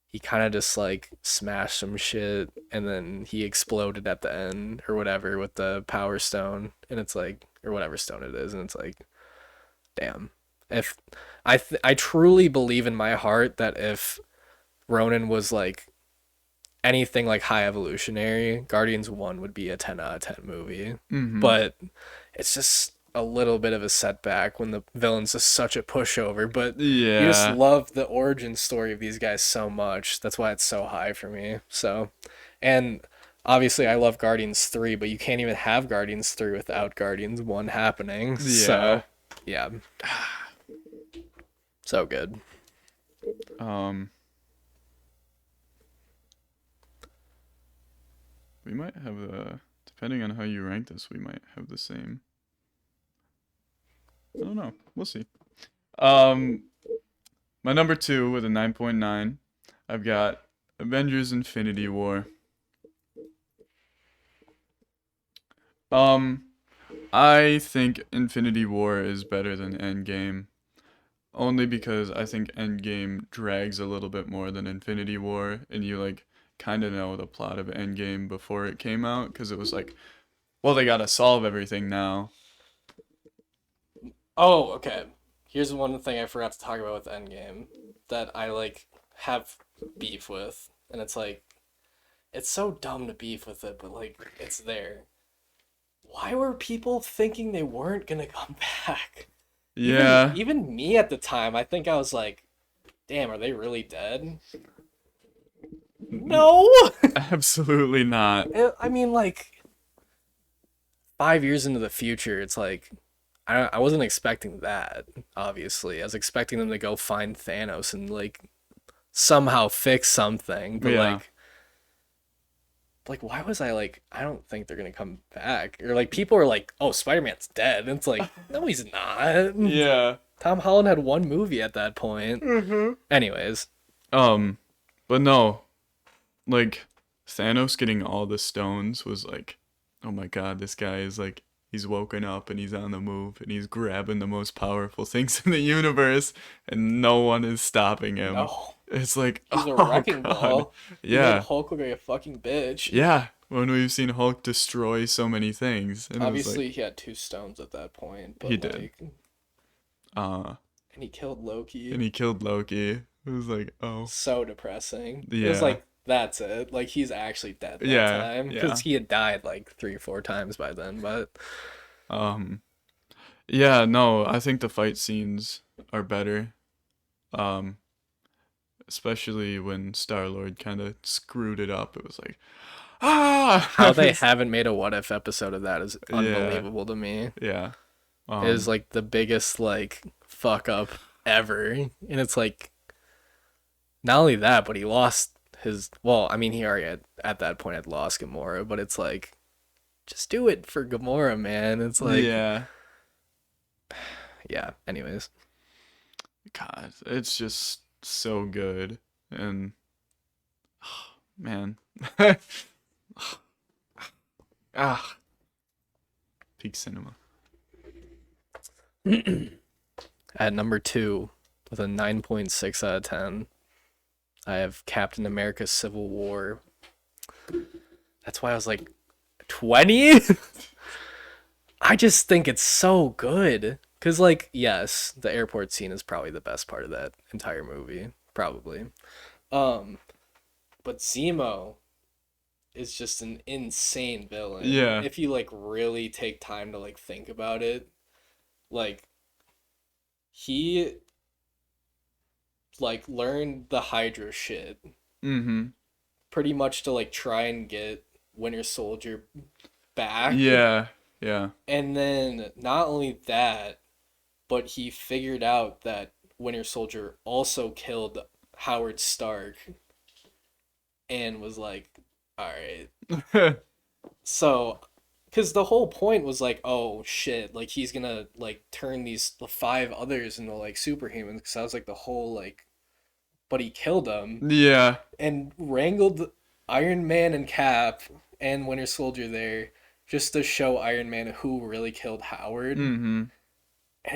he kind of just like smashed some shit and then he exploded at the end or whatever with the power stone, and it's like, or whatever stone it is, and it's like, damn. If I truly believe in my heart that if Ronan was like anything like high evolutionary, Guardians 1 would be a 10 out of 10 movie. Mm-hmm. But it's just a little bit of a setback when the villain's just such a pushover. But you just Yeah. love the origin story of these guys so much. That's why it's so high for me. So, and obviously I love Guardians 3, but you can't even have Guardians 3 without Guardians 1 happening. So, Yeah. yeah, so good. Um, we might have depending on how you rank this, we might have the same. I don't know. We'll see. Um, my number two with a 9.9, I've got Avengers Infinity War. Um, I think Infinity War is better than Endgame. Only because I think Endgame drags a little bit more than Infinity War, and you like kind of know the plot of Endgame before it came out, because it was like, well, they gotta solve everything now. Oh, okay. Here's one thing I forgot to talk about with Endgame that I like have beef with, and it's like it's so dumb to beef with it, but like it's there. Why were people thinking they weren't gonna come back? Even Yeah, even me at the time, I think I was like, "Damn, are they really dead?" No. absolutely not. I mean, like 5 years into the future, it's like I wasn't expecting that. Obviously, I was expecting them to go find Thanos and like somehow fix something, but Yeah, like why was I like, I don't think they're gonna come back, or like people are like, oh, Spider-Man's dead, and it's like, no, he's not. yeah. Tom Holland had one movie at that point. Mm-hmm. Anyways, Um, but no, like Thanos getting all the stones was like, oh my god, this guy is like he's woken up and he's on the move and he's grabbing the most powerful things in the universe and no one is stopping him. no, It's like, he's a oh wrecking god. ball. He made Yeah. Hulk look like a fucking bitch. Yeah. When we've seen Hulk destroy so many things and it was like Obviously, he had two stones at that point, he but did. like, Uh and he killed and Loki. he killed Loki. It was like, oh. So depressing. It was Yeah. like, that's it. Like he's actually dead that Yeah. time Yeah. because he had died like 3 or 4 times by then. But Um yeah, no, I think the fight scenes are better. Um especially when Star-Lord kind of screwed it up. It was like, ah, how they haven't made a what if episode of that is yeah, unbelievable to me. yeah, It is um, like the biggest like fuck up ever. And it's like not only that, but he lost his, well, I mean he already at that point had lost Gamora, but it's like just do it for Gamora, man. It's like, yeah. yeah, anyways. God, it's just so good, and man, ah, peak cinema. At number 2 with a 9.6 out of 10, I have Captain America Civil War. That's why I was like 20. I just think it's so good. Cause like, yes, the airport scene is probably the best part of that entire movie. Probably. Um, but Zemo is just an insane villain. Yeah, If you like really take time to like think about it, like he like learned the Hydra shit Mm-hmm. pretty much to like try and get Winter Soldier back. Yeah. Yeah. And then not only that, but he figured out that Winter Soldier also killed Howard Stark and was like, all right. So, because the whole point was like, oh shit, like he's gonna like turn these the five others into like superhumans. Because that was like the whole like, but he killed them Yeah. and wrangled Iron Man and Cap and Winter Soldier there just to show Iron Man who really killed Howard. And Mm-hmm.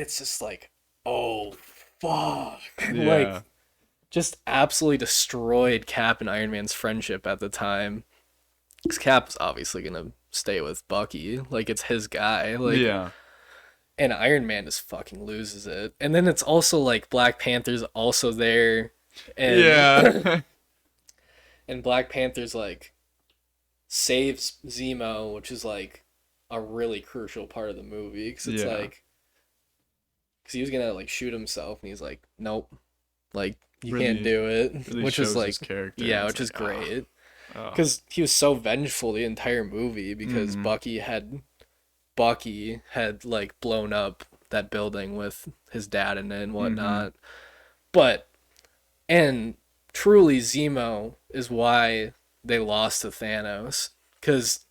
it's just like, oh fuck, Yeah. like just absolutely destroyed Cap and Iron Man's friendship at the time. Because Cap's obviously gonna stay with Bucky, like it's his guy, like, Yeah. and Iron Man just fucking loses it. And then it's also like Black Panther's also there, and Yeah. and Black Panther's like saves Zemo, which is like a really crucial part of the movie because it's Yeah. like because he was gonna like shoot himself and he's like, nope, like you can't Really, do it, really which is shows his like, character. yeah, It's which is like, great oh. because he was so vengeful the entire movie because Mm-hmm. Bucky had like blown up that building with his dad in it and Mm-hmm. whatnot. But and truly Zemo is why they lost to Thanos because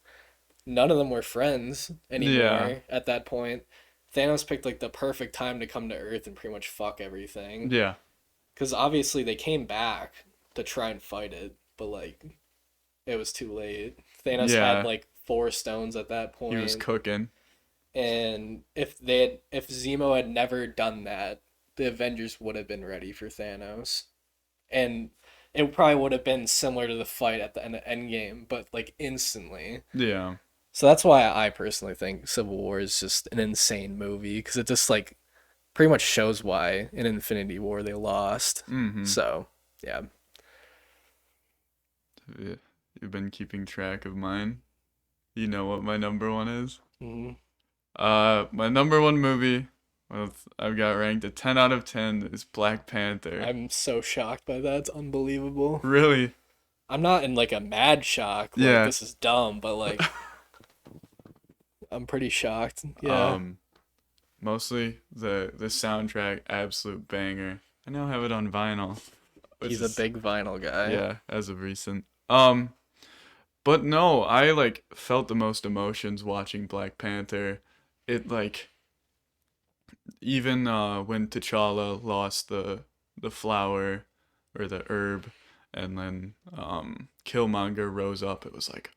none of them were friends Yeah. anymore at that point. Thanos picked like the perfect time to come to Earth and pretty much fuck everything. Yeah. Because obviously they came back to try and fight it, but like it was too late. Thanos had Yeah. like four stones at that He was point, cooking. and if Zemo had never done that, the Avengers would have been ready for Thanos, and it probably would have been similar to the fight at the end of Endgame, but like instantly. Yeah. So that's why I personally think Civil War is just an insane movie because it just like pretty much shows why in Infinity War they lost. Mm-hmm. So yeah. Yeah. You've been keeping track of mine. You know what my number one is? Mm-hmm. My number one movie, I've got ranked a 10 out of 10 is Black Panther. I'm so shocked by that. It's unbelievable. Really? I'm not in like a mad shock, like Yeah. this is dumb, but like I'm pretty shocked. Yeah. Um, Mostly the soundtrack, absolute banger. I now have it on vinyl, which He's a is big vinyl guy. yeah, as of recent. But no, I like felt the most emotions watching Black Panther. It like even when T'Challa lost the flower or the herb, and then Killmonger rose up, it was like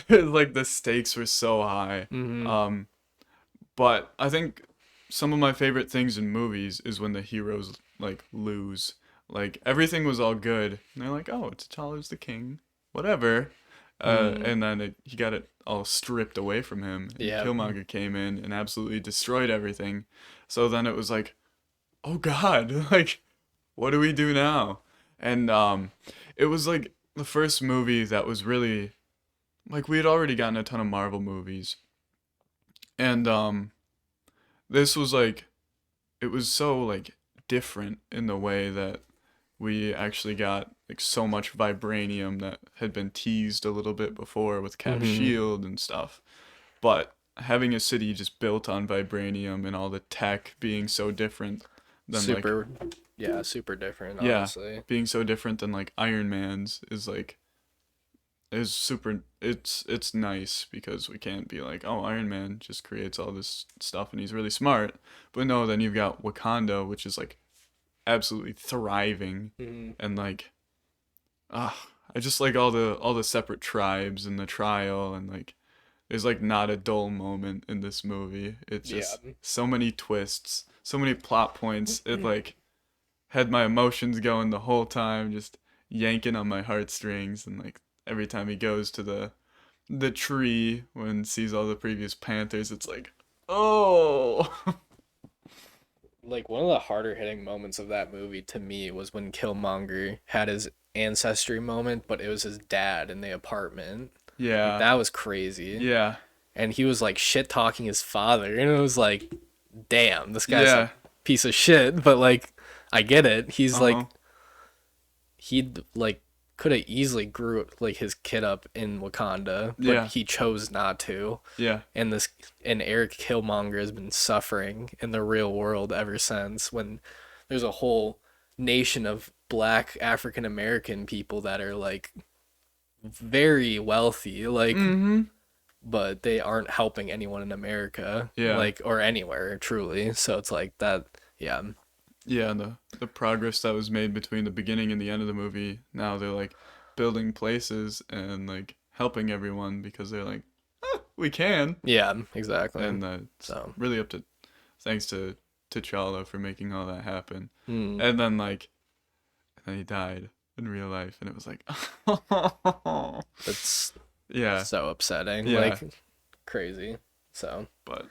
like the stakes were so high. Mm-hmm. Um, but I think some of my favorite things in movies is when the heroes like lose. Like everything was all good, and they're like, "Oh, T'Challa's the king, whatever," Mm-hmm. and then he got it all stripped away from him, and Yeah. Killmonger came in and absolutely destroyed everything. So then it was like, "Oh God, like, what do we do now?" And it was like the first movie that was really like we had already gotten a ton of Marvel movies, and this was like it was so like different in the way that we actually got like so much vibranium that had been teased a little bit before with Cap Mm-hmm. Shield and stuff. But having a city just built on vibranium and all the tech being so different than like Super. Yeah, super different, yeah, honestly. being so different than like Iron Man's is super it's nice because we can't be like, oh, Iron Man just creates all this stuff and he's really smart. But no, then you've got Wakanda, which is like absolutely thriving Mm-hmm. and like I just like all the separate tribes and the trial and like there's like not a dull moment in this movie. It's Yeah. just so many twists, so many plot points. It like had my emotions going the whole time, just yanking on my heartstrings and like every time he goes to the tree when sees all the previous panthers, it's like, oh. Like one of the harder hitting moments of that movie to me was when Killmonger had his ancestry moment, but it was his dad in the apartment. Like Yeah. that was crazy. Yeah. And he was like shit talking his father, and it was like, damn, this guy's a Yeah. piece of shit. But like, I get it. He's Uh-huh. like he'd like could have easily grew like his kid up in Wakanda, but Yeah. he chose not to. Yeah. And this and Eric Killmonger has been suffering in the real world ever since, when there's a whole nation of black African American people that are like very wealthy, like, Mm-hmm. but they aren't helping anyone in America, Yeah. like, or anywhere truly. So it's like that. Yeah. Yeah, and the progress that was made between the beginning and the end of the movie, now they're like building places and like helping everyone because they're like, we can. Yeah, exactly. And it's So really up to thanks to T'Challa for making all that happen. mm, And then like and then he died in real life and it was like it's yeah, so upsetting, yeah. like crazy. So But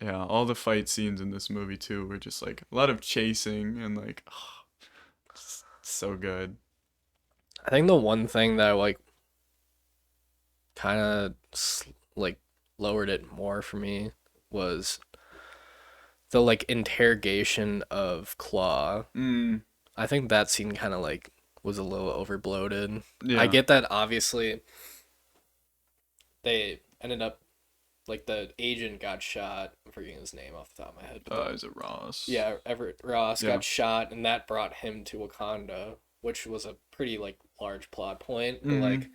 yeah, all the fight scenes in this movie too were just like a lot of chasing and like so good. I think the one thing that like kind of like lowered it more for me was the like interrogation of Claw. Mm, I think that scene kind of like was a little overbloated. I yeah. get that obviously they ended up like the agent got shot. I'm forgetting his name off the top of my head, but Is it Ross? yeah, Everett Ross Yeah. got shot, and that brought him to Wakanda, which was a pretty like large plot point. But Mm-hmm. like,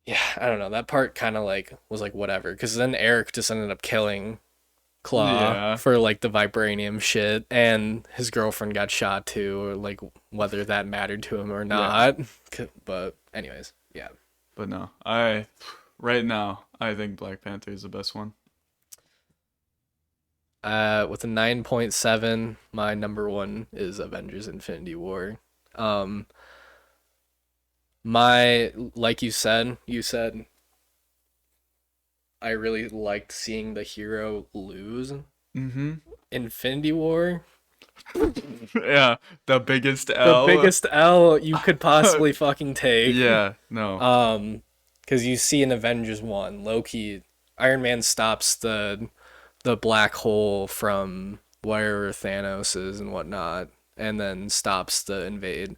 yeah, I don't know. That part kind of like was like whatever, because then Eric just ended up killing Claw Yeah. for like the vibranium shit, and his girlfriend got shot too, or like whether that mattered to him or Yeah. not. But anyways, yeah. But no, I right now I think Black Panther is the best one. With a 9.7, my number one is Avengers: Infinity War. Um, my like you said I really liked seeing the hero lose. Mm-hmm. Infinity War, Yeah, the biggest the L. biggest L you could possibly fucking take. Yeah, no. Because you see in Avengers 1, Loki, Iron Man stops the black hole from wherever Thanos is and whatnot, and then stops the invade.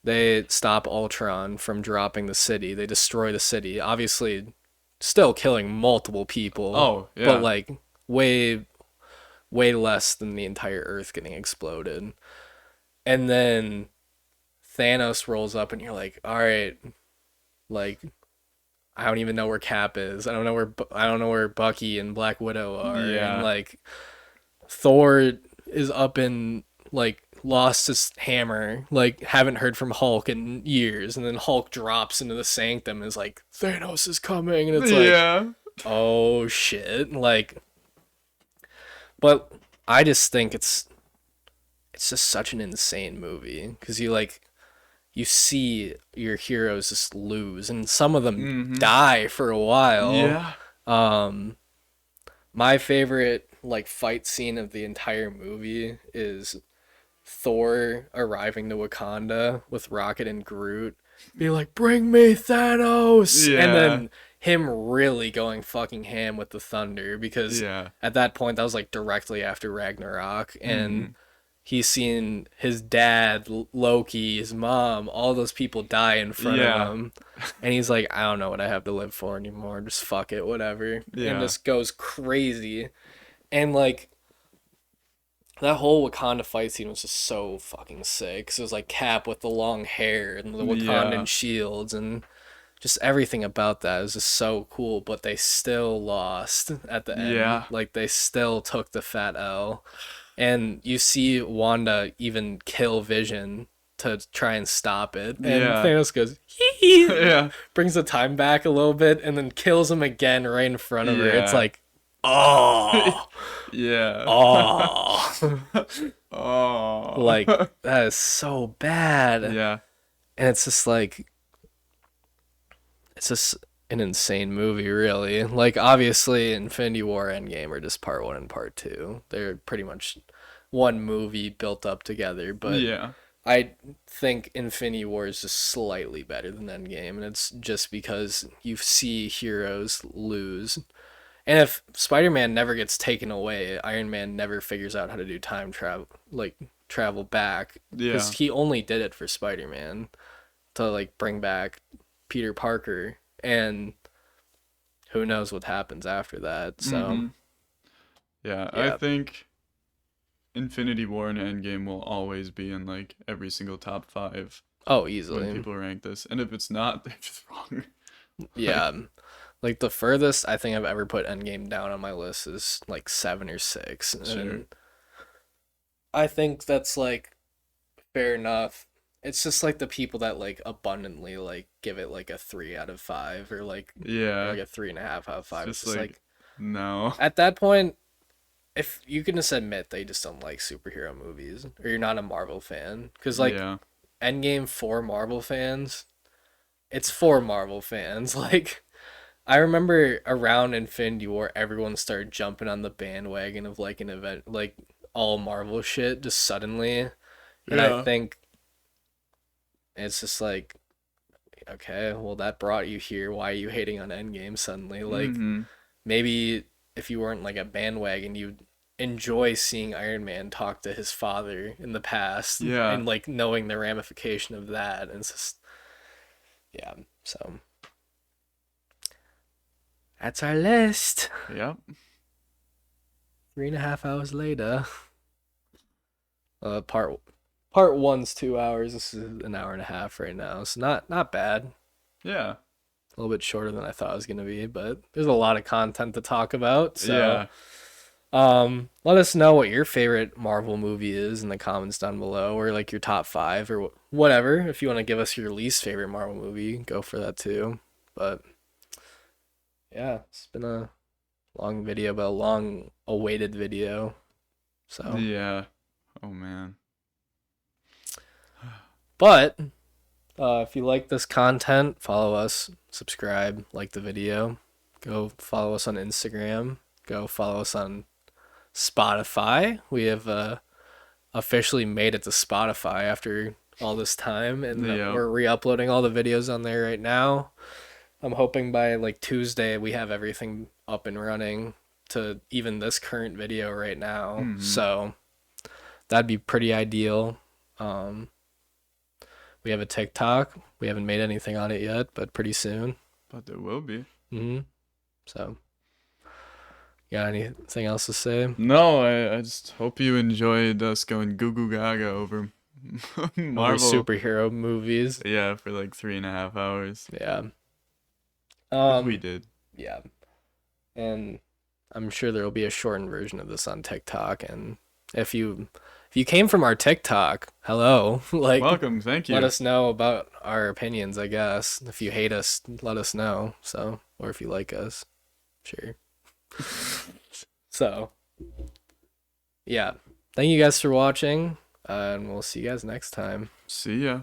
They stop Ultron from dropping the city. They destroy the city. Obviously, still killing multiple people, Oh, but yeah. like way, way less than the entire Earth getting exploded. And then Thanos rolls up, and you're like, all right, like I don't even know where Cap is. I don't know where Bucky and Black Widow are, and Yeah. like Thor is up in like lost his hammer, like haven't heard from Hulk in years, and then Hulk drops into the sanctum and is like Thanos is coming, and it's like Yeah. oh shit, like. But I just think it's just such an insane movie because you see your heroes just lose and some of them Mm-hmm. die for a while. Yeah. Um, my favorite like fight scene of the entire movie is Thor arriving to Wakanda with Rocket and Groot, be like, "Bring me Thanos," and Yeah. then him really going fucking ham with the thunder because Yeah. at that point that was like directly after Ragnarok, and Mm-hmm. he's seen his dad, Loki, his mom, all those people die in front of Yeah. him. And he's like, I don't know what I have to live for anymore. Just fuck it, whatever. And Yeah. just goes crazy. And like that whole Wakanda fight scene was just so fucking sick. 'Cause it was like Cap with the long hair and the Yeah. Wakandan shields and just everything about that is just so cool. But they still lost at the end. Yeah. Like they still took the fat L. And you see Wanda even kill Vision to try and stop it, and Yeah. Thanos goes hee, Yeah. brings the time back a little bit, and then kills him again right in front of her. It's Yeah. like, oh, Yeah. oh, like Oh. that is so bad, Yeah. and it's just like it's just an insane movie, really. Like obviously, Infinity War, Endgame are just part one and part two. They're pretty much one movie built up together, but Yeah. I think Infinity War is just slightly better than Endgame, and it's just because you see heroes lose. And if Spider-Man never gets taken away, Iron Man never figures out how to do time travel, like travel back, because Yeah. he only did it for Spider-Man to like bring back Peter Parker, and who knows what happens after that. So Mm-hmm. Yeah, I yeah. think Infinity War and Endgame will always be in like every single top five Oh, when easily. people rank this. And if it's not, they're just wrong. Yeah. Like, Like the furthest I think I've ever put Endgame down on my list is like 7 or 6, sure. and I think that's like fair enough. It's just like the people that like abundantly like give it like a 3 out of 5, or Yeah. like a 3.5 out of 5. It's It's just just like like no. at that point, if you can just admit that you just don't like superhero movies or you're not a Marvel fan, because like Yeah. Endgame for Marvel fans, it's for Marvel fans. Like I remember around Infinity War, everyone started jumping on the bandwagon of like an event, like all Marvel shit, just suddenly. And I Yeah. think it's just like, okay, well, that brought you here. Why are you hating on Endgame suddenly? Like, Mm-hmm. maybe if you weren't like a bandwagon, you'd enjoy seeing Iron Man talk to his father in the past Yeah. and like knowing the ramification of that. And it's just, yeah. So that's our list. Yep. 3.5 hours later. Uh, part part one's 2 hours. This is an hour and a half right now. So not bad. Yeah. A little bit shorter than I thought it was gonna be, but there's a lot of content to talk about. So Yeah. let us know what your favorite Marvel movie is in the comments down below, or like your top five, or whatever. If you want to give us your least favorite Marvel movie, go for that too. But yeah, it's been a long video, but a long awaited video. So, Yeah. Oh man. but if you like this content, follow us, subscribe, like the video. Go follow us on Instagram. Go follow us on Spotify. We have officially made it to Spotify after all this time, and Yep. we're re-uploading all the videos on there right now. I'm hoping by like Tuesday we have everything up and running to even this current video right now. Mm-hmm. So that'd be pretty ideal. Um, we have a TikTok. We haven't made anything on it yet, but pretty soon. But there will be. So, got anything else to say? No, I just hope you enjoyed us going goo goo gaga over Over Marvel. superhero movies. Yeah, for like 3.5 hours. Yeah. Because we Um, did. yeah. And I'm sure there will be a shortened version of this on TikTok. And if you came from our TikTok, hello, like Welcome, thank let you. us know about our opinions, I guess. If you hate us, let us know. So, or if you like us, sure. So, yeah. Thank you guys for watching, and we'll see you guys next time. See ya.